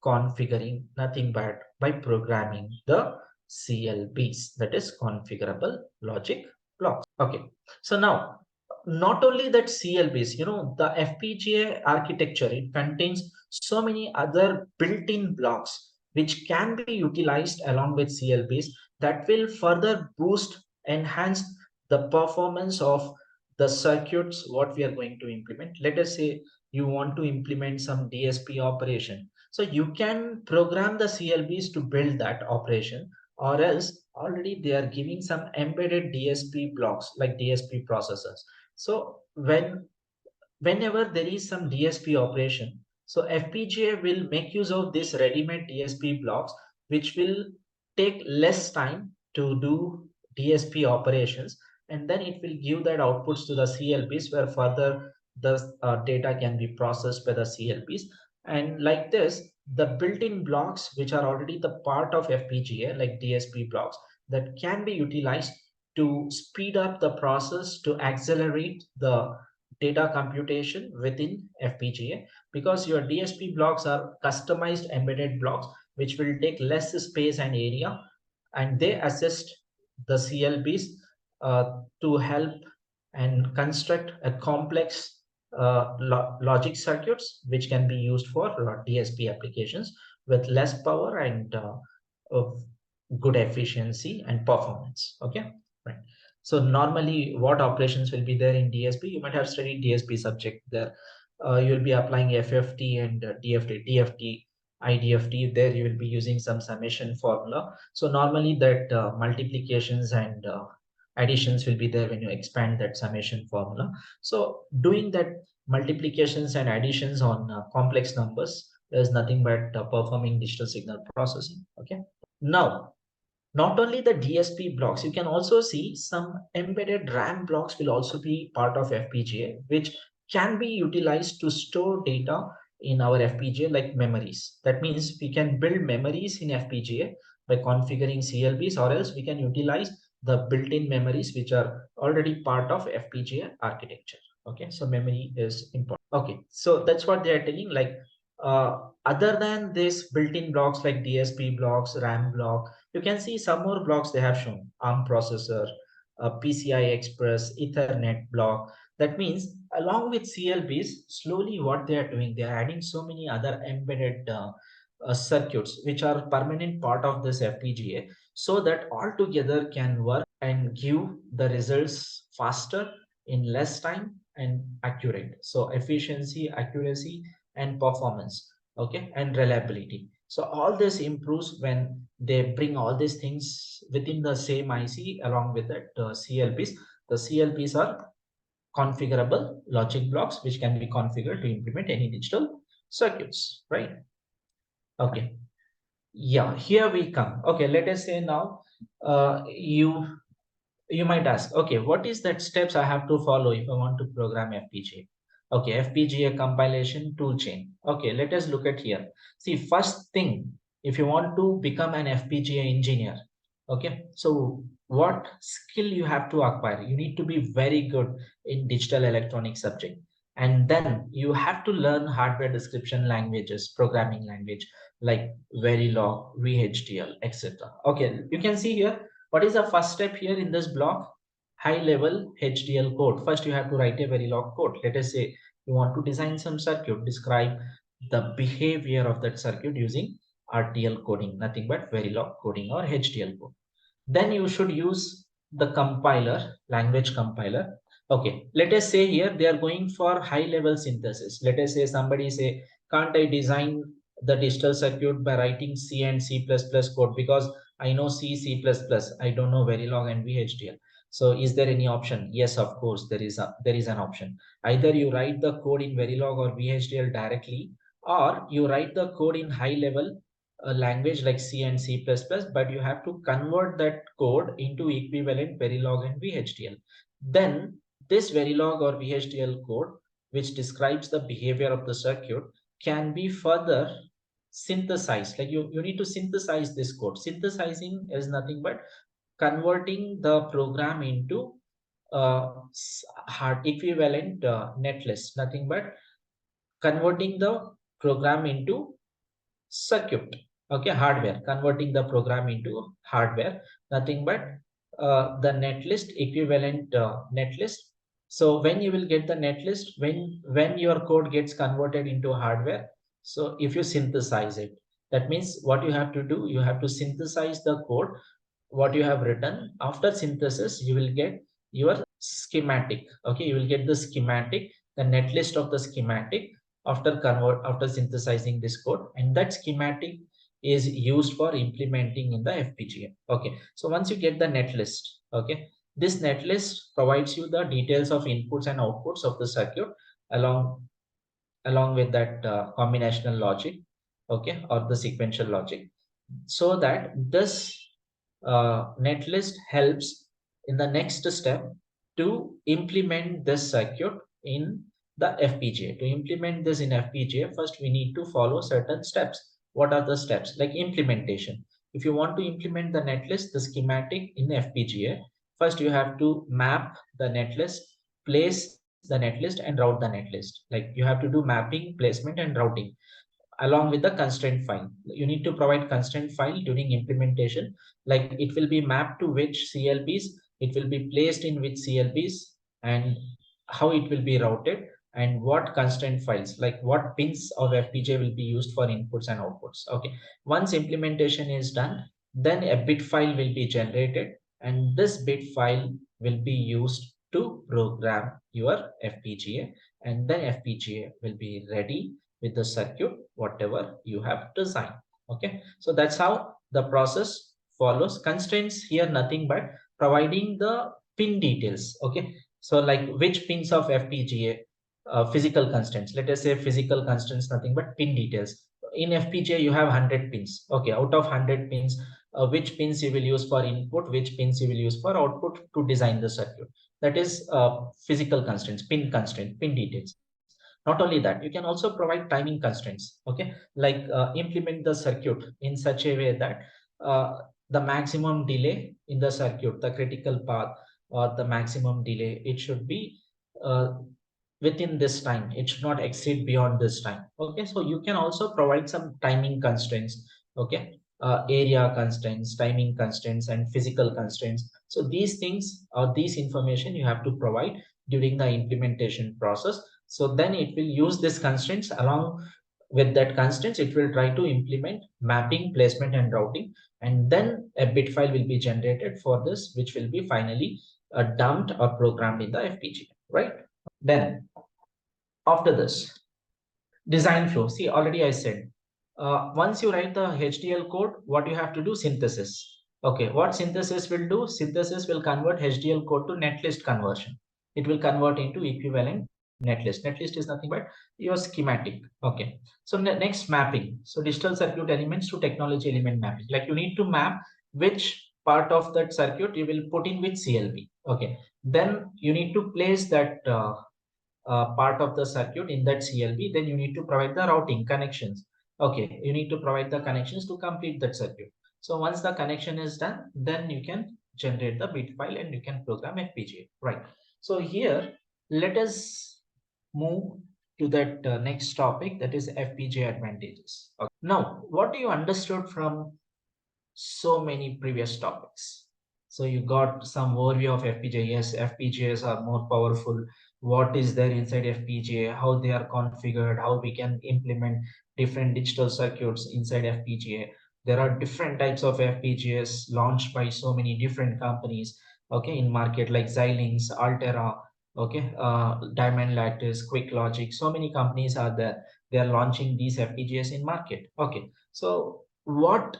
configuring nothing but by programming the CLBs, that is configurable logic blocks. Okay, so now not only that CLBs, the FPGA architecture, it contains so many other built-in blocks which can be utilized along with CLBs that will further boost, enhance the performance of the circuits what we are going to implement. Let us say you want to implement some DSP operation. So you can program the CLBs to build that operation, or else already they are giving some embedded DSP blocks like DSP processors. So whenever there is some DSP operation, so FPGA will make use of this ready-made DSP blocks, which will take less time to do DSP operations, and then it will give that outputs to the CLBs, where further the data can be processed by the CLBs. And like this, the built-in blocks which are already the part of FPGA, like DSP blocks, that can be utilized to speed up the process, to accelerate the data computation within FPGA, because your DSP blocks are customized embedded blocks which will take less space and area, and they assist the CLBs to help and construct a complex logic circuits which can be used for DSP applications with less power and of good efficiency and performance. Okay, right. So normally what operations will be there in DSP? You might have studied DSP subject there. you'll be applying FFT and DFT, IDFT. There you will be using some summation formula. So normally that multiplications and additions will be there when you expand that summation formula. So doing that multiplications and additions on complex numbers is nothing but performing digital signal processing. Okay. Now, not only the DSP blocks, you can also see some embedded RAM blocks will also be part of FPGA, which can be utilized to store data in our FPGA like memories. That means we can build memories in FPGA by configuring CLBs, or else we can utilize the built-in memories which are already part of FPGA architecture. Okay, so memory is important. Okay, so that's what they are telling. Like other than this built-in blocks like DSP blocks, RAM block, you can see some more blocks they have shown: ARM processor, PCI Express, Ethernet block. That means along with CLBs, slowly what they are doing, they are adding so many other embedded circuits which are permanent part of this FPGA, so that all together can work and give the results faster in less time and accurate. So efficiency, accuracy, and performance, okay, and reliability. So all this improves when they bring all these things within the same IC along with that CLBs. The CLBs are configurable logic blocks which can be configured to implement any digital circuits, right? Okay. Yeah, here we come. Okay, let us say now you might ask, okay, what is that steps I have to follow if I want to program FPGA? Okay, FPGA compilation tool chain. Okay, let us look at here. See, first thing, if you want to become an FPGA engineer, okay, so what skill you have to acquire? You need to be very good in digital electronics subject. And then you have to learn hardware description languages, programming language like Verilog, VHDL, etc. Okay, you can see here what is the first step here in this block? High level HDL code. First, you have to write a Verilog code. Let us say you want to design some circuit, describe the behavior of that circuit using RTL coding, nothing but Verilog coding or HDL code. Then you should use the compiler, language compiler. Okay, let us say here they are going for high level synthesis. Let us say somebody say, can't I design the digital circuit by writing C and C++ code, because I know C, C++, I don't know Verilog and VHDL. So is there any option? Yes, of course, there is an option. Either you write the code in Verilog or VHDL directly, or you write the code in high level a language like C and C++, but you have to convert that code into equivalent Verilog and VHDL. Then this Verilog or VHDL code, which describes the behavior of the circuit, can be further synthesized. Like you need to synthesize this code. Synthesizing is nothing but converting the program into hard equivalent netlist, nothing but converting the program into circuit, okay, hardware, converting the program into hardware, nothing but the netlist, equivalent netlist. So when you will get the netlist, when your code gets converted into hardware, so if you synthesize it, that means what you have to do, you have to synthesize the code what you have written. After synthesis you will get your schematic, okay, you will get the schematic, the netlist of the schematic after synthesizing this code, and that schematic is used for implementing in the FPGA. Okay, so once you get the netlist, okay, this netlist provides you the details of inputs and outputs of the circuit along with that combinational logic, okay, or the sequential logic, so that this netlist helps in the next step to implement this circuit in the FPGA. To implement this in FPGA, first we need to follow certain steps. What are the steps? Like implementation. If you want to implement the netlist, the schematic in FPGA, first you have to map the netlist, place the netlist, and route the netlist. Like you have to do mapping, placement, and routing along with the constraint file. You need to provide constraint file during implementation, like it will be mapped to which CLBs, it will be placed in which CLBs, and how it will be routed, and what constraint files, like what pins of FPGA will be used for inputs and outputs. Okay, once implementation is done, then a bit file will be generated, and this bit file will be used to program your FPGA, and then FPGA will be ready with the circuit, whatever you have designed. Okay, so that's how the process follows. Constraints here nothing but providing the pin details. Okay, so like which pins of FPGA, physical constraints. Let us say physical constraints nothing but pin details. In FPGA you have 100 pins. Okay, out of 100 pins, which pins you will use for input, which pins you will use for output to design the circuit. That is physical constraints, pin constraint, pin details. Not only that, you can also provide timing constraints. Okay, like implement the circuit in such a way that the maximum delay in the circuit, the critical path or the maximum delay, it should be uh, within this time. It should not exceed beyond this time. Okay, so you can also provide some timing constraints. Okay, area constraints, timing constraints, and physical constraints. So these things or these information you have to provide during the implementation process. So then it will use these constraints. Along with that constraints, it will try to implement mapping, placement, and routing, and then a bit file will be generated for this, which will be finally dumped or programmed in the FPGA, right? Then after this, design flow. See, already I said, once you write the HDL code, what you have to do? Synthesis. Okay, what synthesis will do? Synthesis will convert HDL code to netlist conversion. It will convert into equivalent netlist. Netlist is nothing but your schematic. Okay, so next, mapping. So digital circuit elements to technology element mapping. Like you need to map which part of that circuit you will put in which CLB. Okay, then you need to place that part of the circuit in that CLB, then you need to provide the routing connections. Okay, you need to provide the connections to complete that circuit. So once the connection is done, then you can generate the bit file and you can program FPGA, right? So here, let us move to that next topic, that is FPGA advantages. Okay. Now, what do you understood from so many previous topics? So you got some overview of FPGA. Yes, FPGAs are more powerful. What is there inside FPGA? How they are configured? How we can implement different digital circuits inside FPGA? There are different types of FPGAs launched by so many different companies. Okay, in market like Xilinx, Altera. Okay, Diamond Lattice, Quick Logic. So many companies are there. They are launching these FPGAs in market. Okay, so what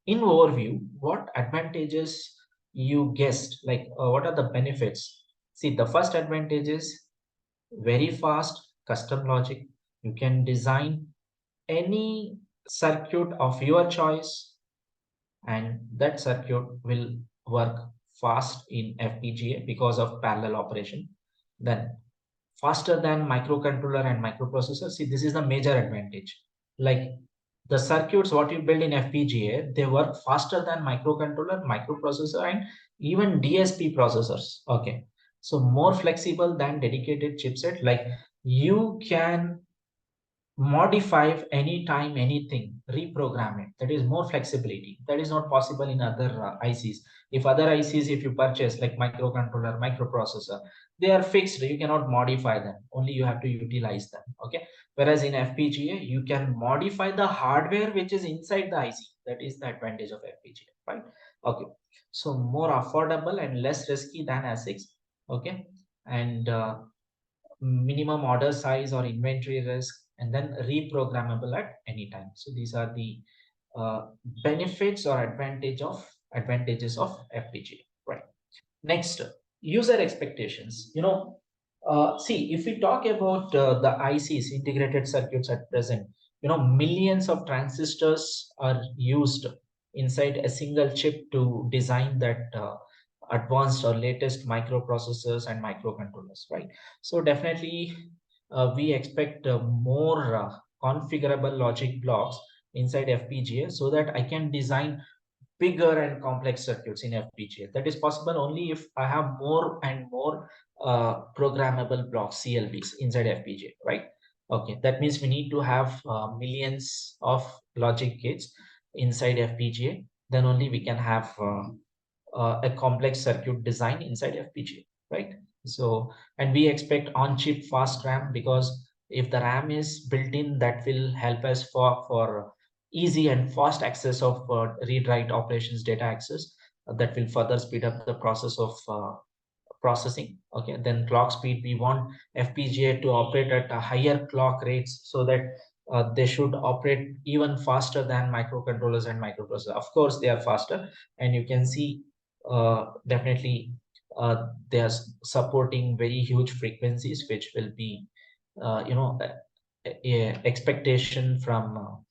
in overview, what advantages you guessed, like what are the benefits? See, the first advantage is very fast custom logic. You can design any circuit of your choice, and that circuit will work fast in FPGA because of parallel operation. Then faster than microcontroller and microprocessor. See, this is the major advantage. Like the circuits what you build in FPGA, they work faster than microcontroller, microprocessor, and even DSP processors. Okay, so more flexible than dedicated chipset. Like you can modify anytime anything, reprogram it. That is more flexibility. That is not possible in other ICs. If other ICs, if you purchase like microcontroller, microprocessor, they are fixed. You cannot modify them. Only you have to utilize them. Okay. Whereas in FPGA, you can modify the hardware which is inside the IC. That is the advantage of FPGA, right? Okay. So more affordable and less risky than ASICs. Okay. And minimum order size or inventory risk, and then reprogrammable at any time. So these are the uh, benefits or advantages of FPGA, right? Next, user expectations. See, if we talk about the ICs, integrated circuits at present, millions of transistors are used inside a single chip to design that advanced or latest microprocessors and microcontrollers, right? So definitely, we expect more configurable logic blocks inside FPGA so that I can design bigger and complex circuits in FPGA. That is possible only if I have more and more programmable blocks, CLBs, inside FPGA, right? Okay, that means we need to have millions of logic gates inside FPGA. Then only we can have a complex circuit design inside FPGA, right? So, and we expect on-chip fast RAM, because if the RAM is built in, that will help us for easy and fast access of read write operations, data access. That will further speed up the process of processing. Okay, then clock speed, we want FPGA to operate at a higher clock rates, so that they should operate even faster than microcontrollers and microprocessors. Of course they are faster, and you can see definitely they are supporting very huge frequencies, which will be expectation from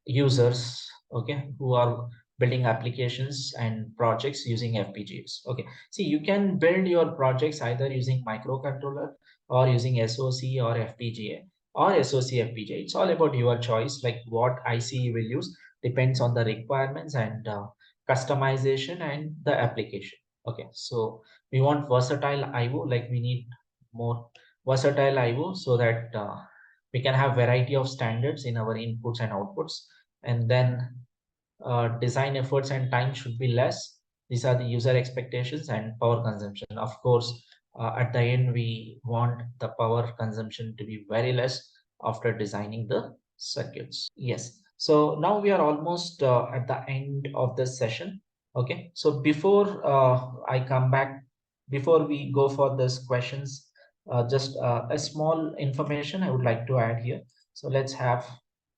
users, okay, who are building applications and projects using FPGAs. Okay, see, you can build your projects either using microcontroller or using SoC or FPGA or SoC FPGA. It's all about your choice, like what IC you will use depends on the requirements and customization and the application. Okay, so we want versatile IO, like we need more versatile IO, so that we can have variety of standards in our inputs and outputs. And then design efforts and time should be less. These are the user expectations. And power consumption, of course, at the end we want the power consumption to be very less after designing the circuits. Yes, so now we are almost at the end of this session. Okay, so before I come back, before we go for this questions, just a small information I would like to add here. So let's have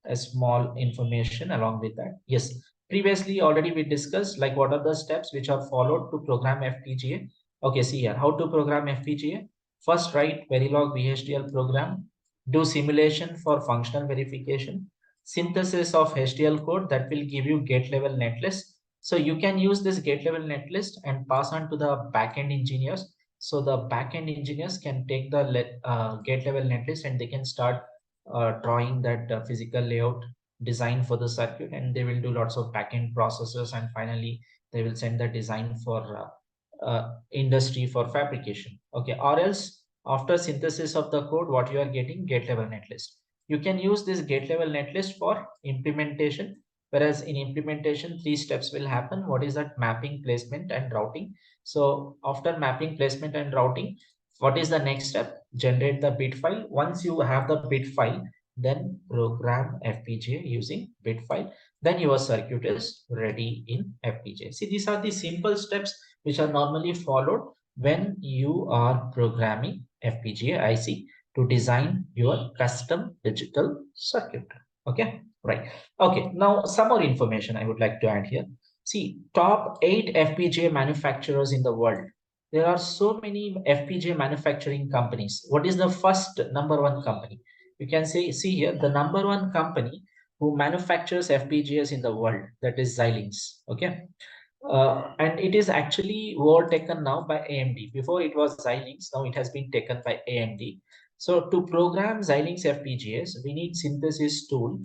a small information along with that. Yes, previously already we discussed like what are the steps which are followed to program FPGA. Okay, see here how to program FPGA. First, write Verilog VHDL program, do simulation for functional verification, synthesis of HDL code that will give you gate level netlist. So you can use this gate level netlist and pass on to the backend engineers. So the backend engineers can take the gate level netlist and they can start drawing that physical layout design for the circuit, and they will do lots of backend processes, and finally they will send the design for industry for fabrication. Okay, or else after synthesis of the code, what you are getting, gate level netlist. You can use this gate level netlist for implementation, whereas in implementation three steps will happen. What is that? Mapping, placement and routing. So after mapping, placement and routing, what is the next step? Generate the bit file. Once you have the bit file, then program FPGA using bit file. Then your circuit is ready in FPGA. See, these are the simple steps which are normally followed when you are programming FPGA IC to design your custom digital circuit. Okay, right. Okay, now some more information I would like to add here. See, top 8 FPGA manufacturers in the world. There are so many FPGA manufacturing companies. What is the first number one company? You can see here the number one company who manufactures FPGAs in the world, that is Xilinx. Okay, and it is actually overtaken now by AMD. Before it was Xilinx, now it has been taken by AMD. So to program Xilinx FPGAs, we need synthesis tool,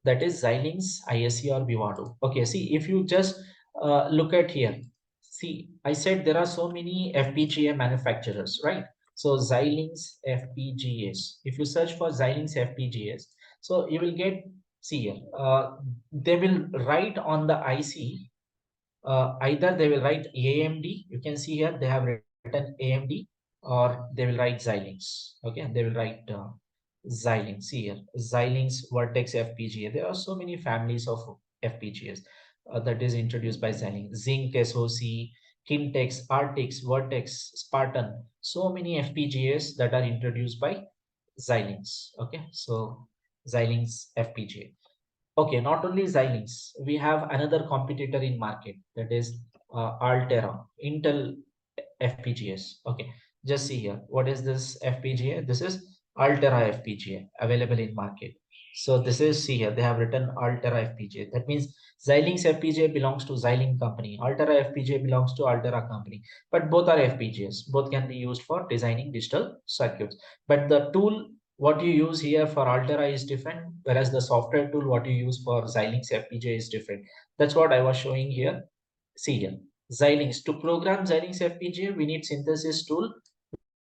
that is Xilinx ISE or Vivado. Okay, see, if you just look at here, see, I said there are so many FPGA manufacturers, right? So Xilinx FPGAs. If you search for Xilinx FPGAs, so you will get, see here, they will write on the IC, either they will write AMD. You can see here they have written AMD, or they will write Xilinx. Okay, they will write Xilinx. See here, Xilinx Vertex FPGA. There are so many families of FPGAs that is introduced by Xilinx. Zinc SoC, Kintex, Artix, Vertex, Spartan. So many FPGAs that are introduced by Xilinx. Okay, so Xilinx FPGA. Okay, not only Xilinx, we have another competitor in market, that is Altera, Intel FPGAs. Okay, just see here. What is this FPGA? This is Altera FPGA available in market. So this is, see here, they have written Altera FPGA. That means Xilinx FPGA belongs to Xilinx company. Altera FPGA belongs to Altera company. But both are FPGAs. Both can be used for designing digital circuits. But the tool what you use here for Altera is different, whereas the software tool what you use for Xilinx FPGA is different. That's what I was showing here. See here, Xilinx. To program Xilinx FPGA, we need synthesis tool.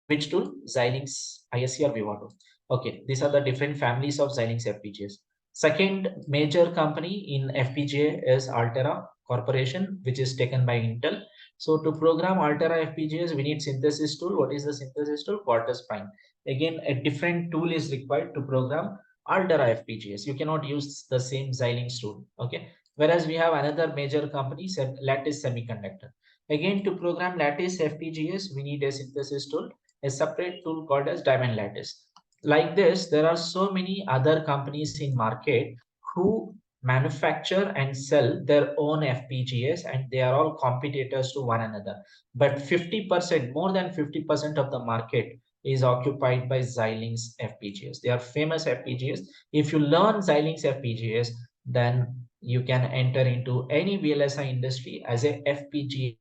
Which tool? Xilinx ISE or Vivado. Okay, these are the different families of Xilinx FPGAs. Second major company in FPGA is Altera Corporation, which is taken by Intel. So to program Altera FPGAs, we need synthesis tool. What is the synthesis tool? Quartus Prime. Again, a different tool is required to program Altera FPGAs. You cannot use the same Xilinx tool. Okay. Whereas we have another major company, Lattice Semiconductor. Again, to program lattice FPGAs, we need a synthesis tool, a separate tool called as diamond lattice. Like this, there are so many other companies in market who manufacture and sell their own FPGAs, and they are all competitors to one another. But 50%, more than 50% of the market is occupied by Xilinx FPGAs. They are famous FPGAs. If you learn Xilinx FPGAs, then you can enter into any VLSI industry as a FPGA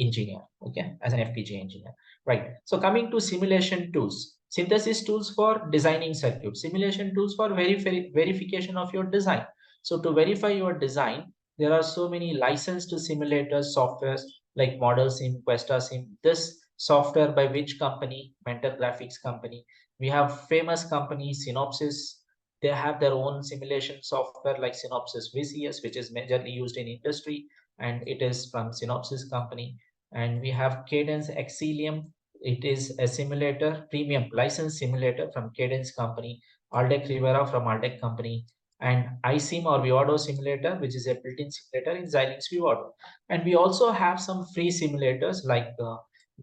engineer. Okay, as an FPGA engineer. Right. So coming to simulation tools, synthesis tools for designing circuits, simulation tools for verification of your design. So to verify your design, there are so many licensed simulators, softwares like Model Sim, Questa Sim. This software by which company? Mentor Graphics company. We have famous companies, Synopsys. They have their own simulation software like Synopsys VCS, which is majorly used in industry, and it is from Synopsys company. And we have Cadence Xcelium. It is a simulator, premium license simulator from Cadence company. Aldec Rivera from Aldec company, and iSim or Vivado simulator, which is a built-in simulator in Xilinx Vivado. And we also have some free simulators like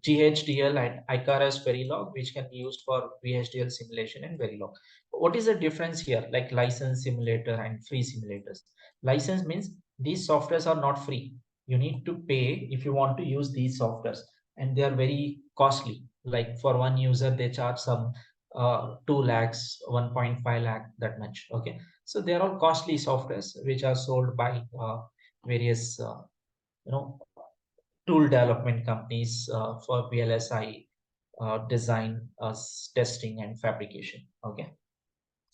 GHDL and Icarus Verilog, which can be used for VHDL simulation and Verilog. What is the difference here, like license simulator and free simulators? License means these softwares are not free. You need to pay if you want to use these softwares, and they are very costly. Like for one user, they charge some 2 lakhs, 1.5 lakh, that much. Okay, so they are all costly softwares which are sold by various you know tool development companies for VLSI design, testing, and fabrication. Okay,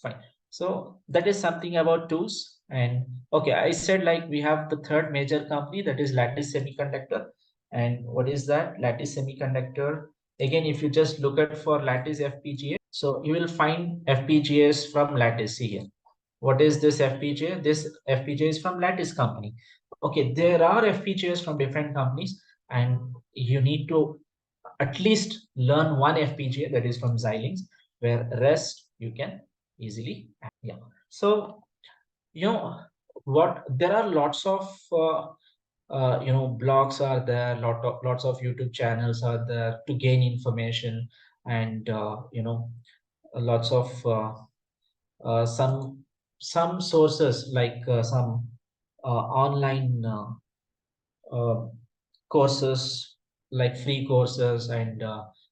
fine. So that is something about tools. And okay, I said like we have the third major company, that is Lattice Semiconductor. And what is that? Lattice Semiconductor. Again, if you just look at for Lattice FPGA, so you will find FPGAs from Lattice here. What is this FPGA? This FPGA is from Lattice company. Okay, there are FPGAs from different companies, and you need to at least learn one FPGA that is from Xilinx, where rest you can easily. Yeah. So you know what? There are lots of blogs are there, lots of YouTube channels are there to gain information, and lots of some sources like some online uh, courses, like free courses, and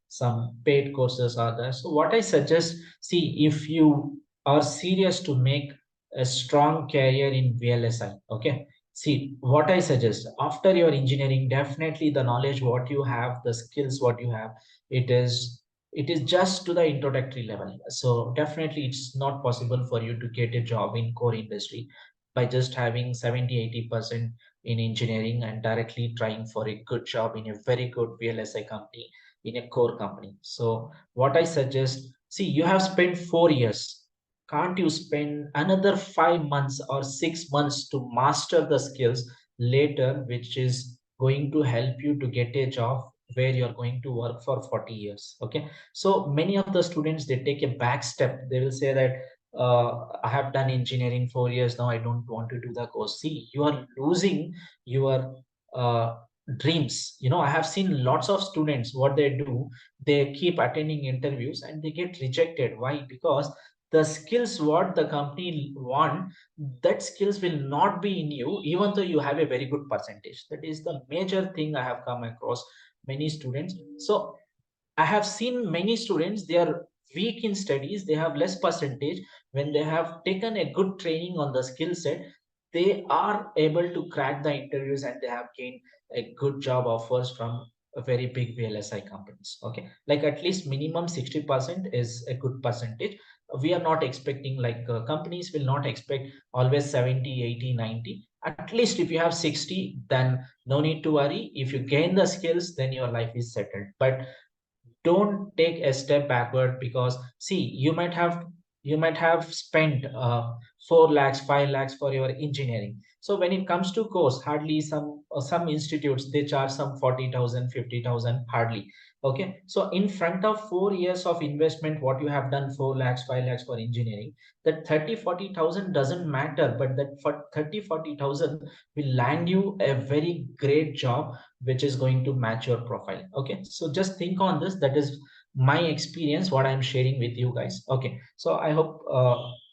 some paid courses are there. So what I suggest, see, if you are serious to make a strong career in VLSI, okay, see, what I suggest, after your engineering, definitely the knowledge what you have, the skills what you have, it is it is just to the introductory level. So definitely it's not possible for you to get a job in core industry by just having 70-80% in engineering and directly trying for a good job in a very good VLSI company, in a core company. So what I suggest, see, you have spent 4 years. Can't you spend another 5 months or 6 months to master the skills later, which is going to help you to get a job where you're going to work for 40 years? Okay. So many of the students, they take a back step. They will say that I have done engineering 4 years now. I don't want to do the course. See, you are losing your uh, dreams. I have seen lots of students. What they do, they keep attending interviews and they get rejected. Why? Because the skills what the company want, that skills will not be in you, even though you have a very good percentage. That is the major thing I have come across many students. So I have seen many students, they are weak in studies, they have less percentage. When they have taken a good training on the skill set, they are able to crack the interviews and they have gained a good job offers from a very big VLSI companies. Okay. Like at least minimum 60% is a good percentage. We are not expecting like companies will not expect always 70, 80, 90. At least if you have 60, then no need to worry. If you gain the skills, then your life is settled. But don't take a step backward, because see, you might have spent 4 lakhs, 5 lakhs for your engineering. So when it comes to course, hardly some institutes, they charge some 40,000, 50,000, hardly. Okay, so in front of 4 years of investment, what you have done, 4 lakhs, 5 lakhs for engineering, that 30-40,000 doesn't matter, but that for 30-40,000 will land you a very great job, which is going to match your profile. Okay, so just think on this. That is my experience, what I'm sharing with you guys. Okay, so I hope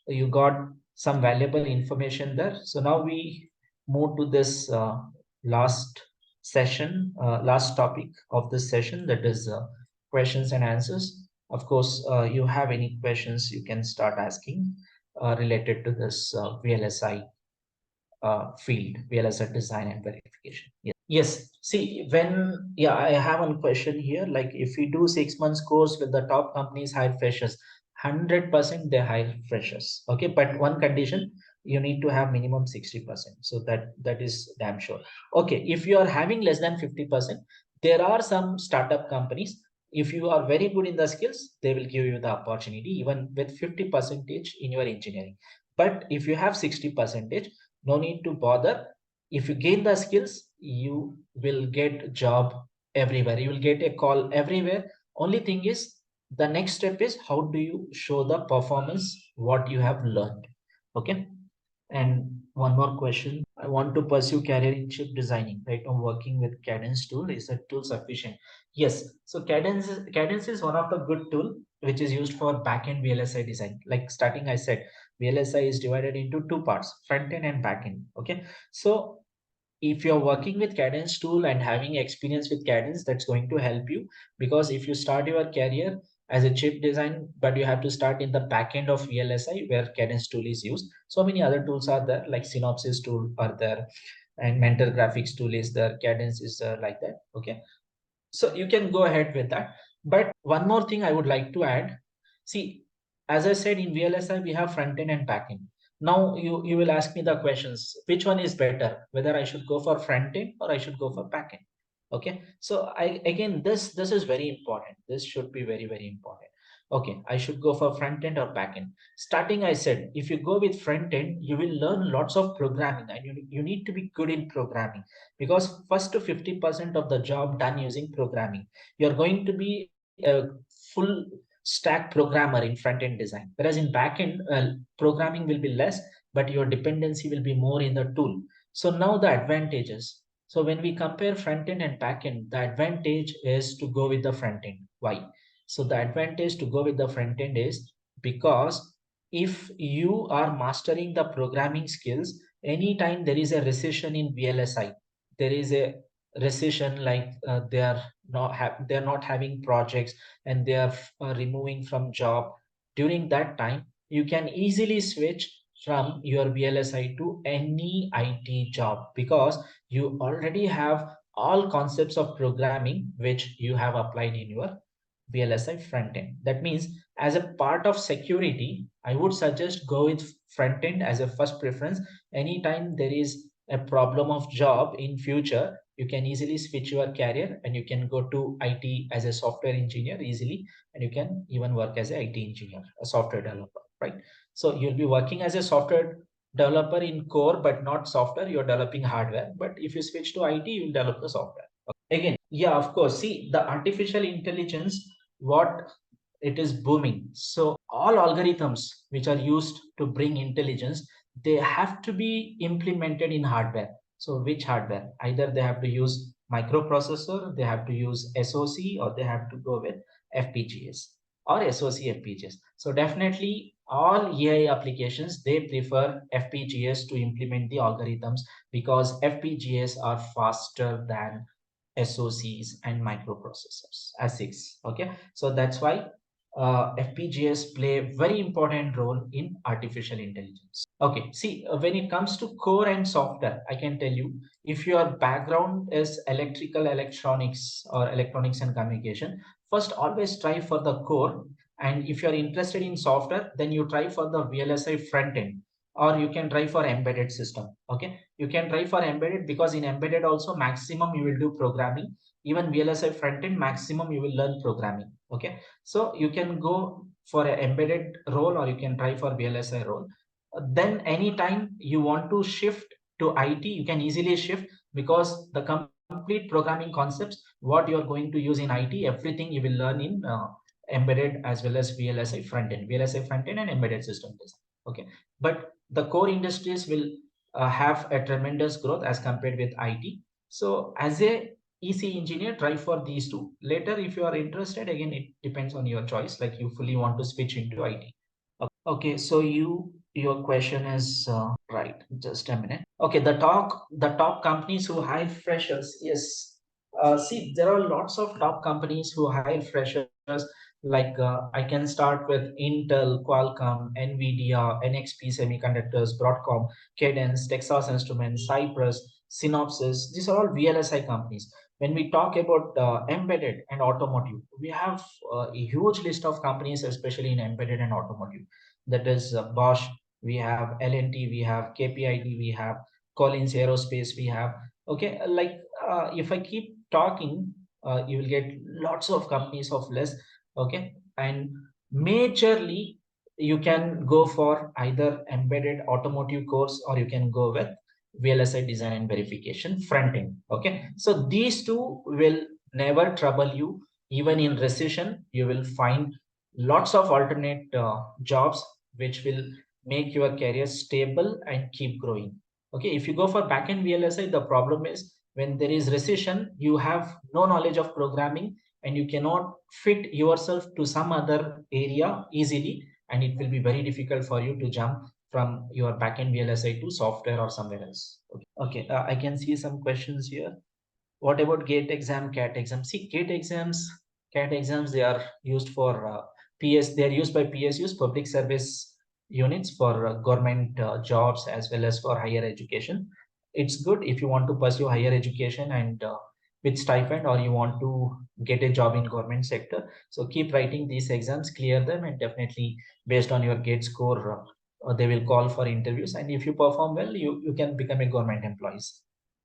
you got some valuable information there. So now we move to this last session, last topic of this session, that is questions and answers. Of course, you have any questions, you can start asking related to this VLSI field, VLSI design and verification. Yes. See, yeah, I have one question here. Like, if we do 6 months course with the top companies hire freshers, 100% they hire freshers. Okay, but one condition, you need to have minimum 60%. So that is damn sure. Okay, if you are having less than 50%, there are some startup companies. If you are very good in the skills, they will give you the opportunity even with 50 percentage in your engineering. But if you have 60 percentage, no need to bother. If you gain the skills, you will get job everywhere, you will get a call everywhere. Only thing is, the next step is how do you show the performance what you have learned. Okay, and one more question, I want to pursue career in chip designing. Right now working with Cadence tool, is that tool sufficient? Yes, so Cadence is one of the good tool which is used for back-end VLSI design. Like starting I said, VLSI is divided into two parts, front end and back end. Okay, so if you're working with Cadence tool and having experience with Cadence, that's going to help you. Because if you start your career as a chip design, but you have to start in the back end of VLSI where Cadence tool is used. So many other tools are there, like Synopsys tool are there, and Mentor Graphics tool is there, Cadence is there, like that. Okay, so you can go ahead with that. But one more thing I would like to add. See, as I said, in VLSI, we have front end and back end. Now you will ask me the questions, which one is better, whether I should go for front end or I should go for back end. Okay. So again, this is very important. This should be very, very important. Okay, I should go for front end or back end. Starting, I said, if you go with front end, you will learn lots of programming, and you need to be good in programming, because first to 50% of the job done using programming. You're going to be a full stack programmer in front end design, whereas in back end, programming will be less, but your dependency will be more in the tool. So now the advantages. So when we compare front end and back end, the advantage is to go with the front end. Why? So the advantage to go with the front end is because if you are mastering the programming skills, anytime there is a recession in VLSI, there is a recession, like they're not having projects, and they are removing from job. During that time, you can easily switch from your VLSI to any IT job, because you already have all concepts of programming which you have applied in your VLSI front end. That means, as a part of security, I would suggest go with front end as a first preference. Anytime there is a problem of job in future, you can easily switch your career and you can go to IT as a software engineer easily, and you can even work as a IT engineer, a software developer, right? So you'll be working as a software developer in core, but not software. You're developing hardware. But if you switch to IT, you'll develop the software. Again, yeah, of course. See, the artificial intelligence, what it is booming. So all algorithms which are used to bring intelligence, they have to be implemented in hardware. So which hardware? Either they have to use microprocessor, they have to use SoC, or they have to go with FPGAs or SoC FPGAs. So definitely all AI applications, they prefer FPGAs to implement the algorithms, because FPGAs are faster than SoCs and microprocessors, ASICs. Okay, so that's why FPGAs play a very important role in artificial intelligence. Okay, see, when it comes to core and software, I can tell you, if your background is electrical electronics or electronics and communication, first always try for the core. And if you're interested in software, then you try for the VLSI front end, or you can try for embedded system. Okay, you can try for embedded, because in embedded also maximum you will do programming. Even VLSI front end, maximum you will learn programming. Okay, so you can go for an embedded role, or you can try for VLSI role. Then anytime you want to shift to IT, you can easily shift, because the company complete programming concepts, what you are going to use in IT, everything you will learn in embedded as well as VLSI front end, and embedded system design. Okay, but the core industries will have a tremendous growth as compared with IT. So as a EC engineer, try for these two. Later, if you are interested, again, it depends on your choice. Like you fully want to switch into IT. Okay, so your question is right. Just a minute. Okay, the top companies who hire freshers. Yes, see, there are lots of top companies who hire freshers. Like I can start with Intel, Qualcomm, Nvidia, NXP Semiconductors, Broadcom, Cadence, Texas Instruments, Cypress, Synopsys. These are all VLSI companies. When we talk about embedded and automotive, we have a huge list of companies, especially in embedded and automotive. That is Bosch, we have L&T, we have KPIT, we have Collins Aerospace, we have, okay, like if I keep talking, you will get lots of companies of less, okay, and majorly you can go for either embedded automotive course or you can go with VLSI design and verification front end, okay. So these two will never trouble you. Even in recession, you will find lots of alternate jobs which will make your career stable and keep growing. Okay, if you go for backend VLSI, the problem is when there is recession, you have no knowledge of programming and you cannot fit yourself to some other area easily, and it will be very difficult for you to jump from your backend VLSI to software or somewhere else. Okay, I can see some questions here. What about gate exam, cat exam? See, gate exams, cat exams, they are used for PS. They are used by PSUs, public service units, for government jobs as well as for higher education. It's good if you want to pursue higher education and with stipend, or you want to get a job in government sector. So keep writing these exams, clear them, and definitely based on your gate score, they will call for interviews. And if you perform well, you can become a government employee.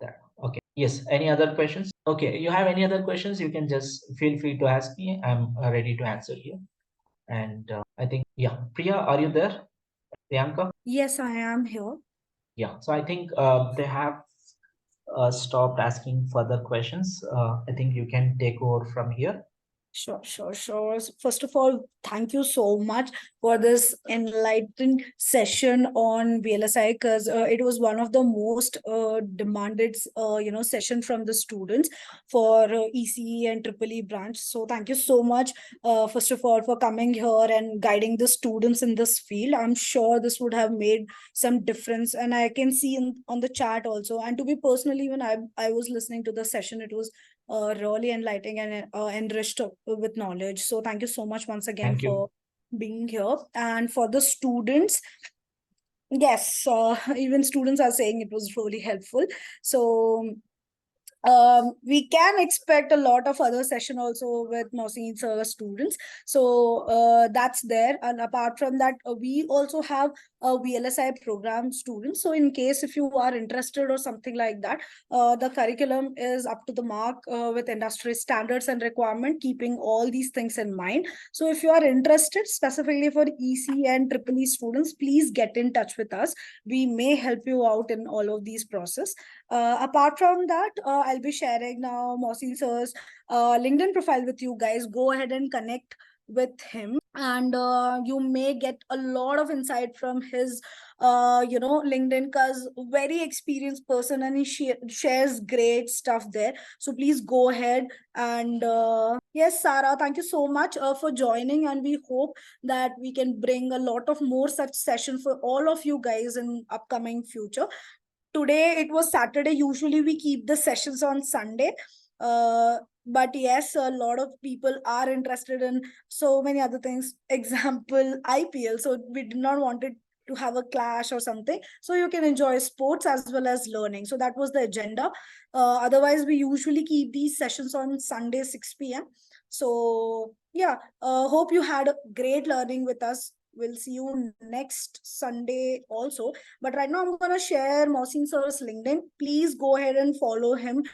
That okay. Yes. Any other questions? Okay. You have any other questions? You can just feel free to ask me. I'm ready to answer here. And I think, yeah, Priya, are you there? Priyanka? Yes, I am here. Yeah. So I think they have stopped asking further questions. I think you can take over from here. Sure, sure, sure. First of all, thank you so much for this enlightening session on VLSI, because it was one of the most demanded, session from the students for ECE and EEE branch. So thank you so much, first of all, for coming here and guiding the students in this field. I'm sure this would have made some difference, and I can see on the chat also. And to be personally, when I was listening to the session, it was really enlightening and enriched with knowledge. So thank you so much once again Thank you. for being here. And for the students, yes, even students are saying it was really helpful. So we can expect a lot of other session also with Mohsin sir students. So that's there. And apart from that, we also have a VLSI program students. So in case if you are interested or something like that, the curriculum is up to the mark with industry standards and requirement, keeping all these things in mind. So if you are interested specifically for EC and EEE students, please get in touch with us. We may help you out in all of these process. Apart from that, I'll be sharing now Mohsin sir's LinkedIn profile with you guys. Go ahead and connect with him, and you may get a lot of insight from his LinkedIn, because very experienced person, and he shares great stuff there. So please go ahead. And yes, Sarah, thank you so much for joining, and we hope that we can bring a lot of more such sessions for all of you guys in upcoming future. Today it was Saturday. Usually we keep the sessions on Sunday. But yes, a lot of people are interested in so many other things. Example, IPL. So we did not want it to have a clash or something. So you can enjoy sports as well as learning. So that was the agenda. Otherwise, we usually keep these sessions on Sunday, 6 p.m. So yeah, hope you had a great learning with us. We'll see you next Sunday also. But right now, I'm going to share Mohsin sir's LinkedIn. Please go ahead and follow him,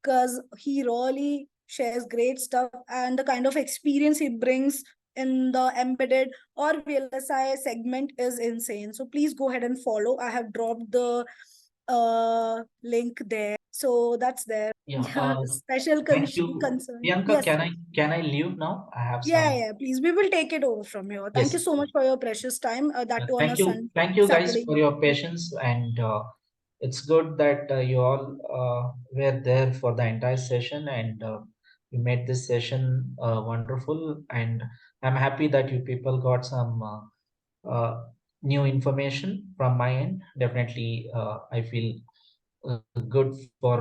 because he really shares great stuff, and the kind of experience he brings in the embedded or VLSI segment is insane. So please go ahead and follow. I have dropped the link there. So that's there. Yeah. Special Thank you, concern. Priyanka. Yes. Can I leave now? I have Yeah, some. yeah, please. We will take it over from here. Thank you Yes. so much for your precious time. That too on a Thank you guys Saturday. for your patience, and it's good that you all were there for the entire session, and you made this session wonderful. And I'm happy that you people got some new information from my end. Definitely, I feel good for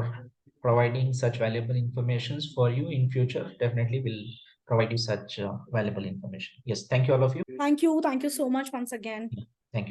providing such valuable informations for you in future. Definitely, will provide you such valuable information. Yes, thank you all of you. Thank you. Thank you so much once again.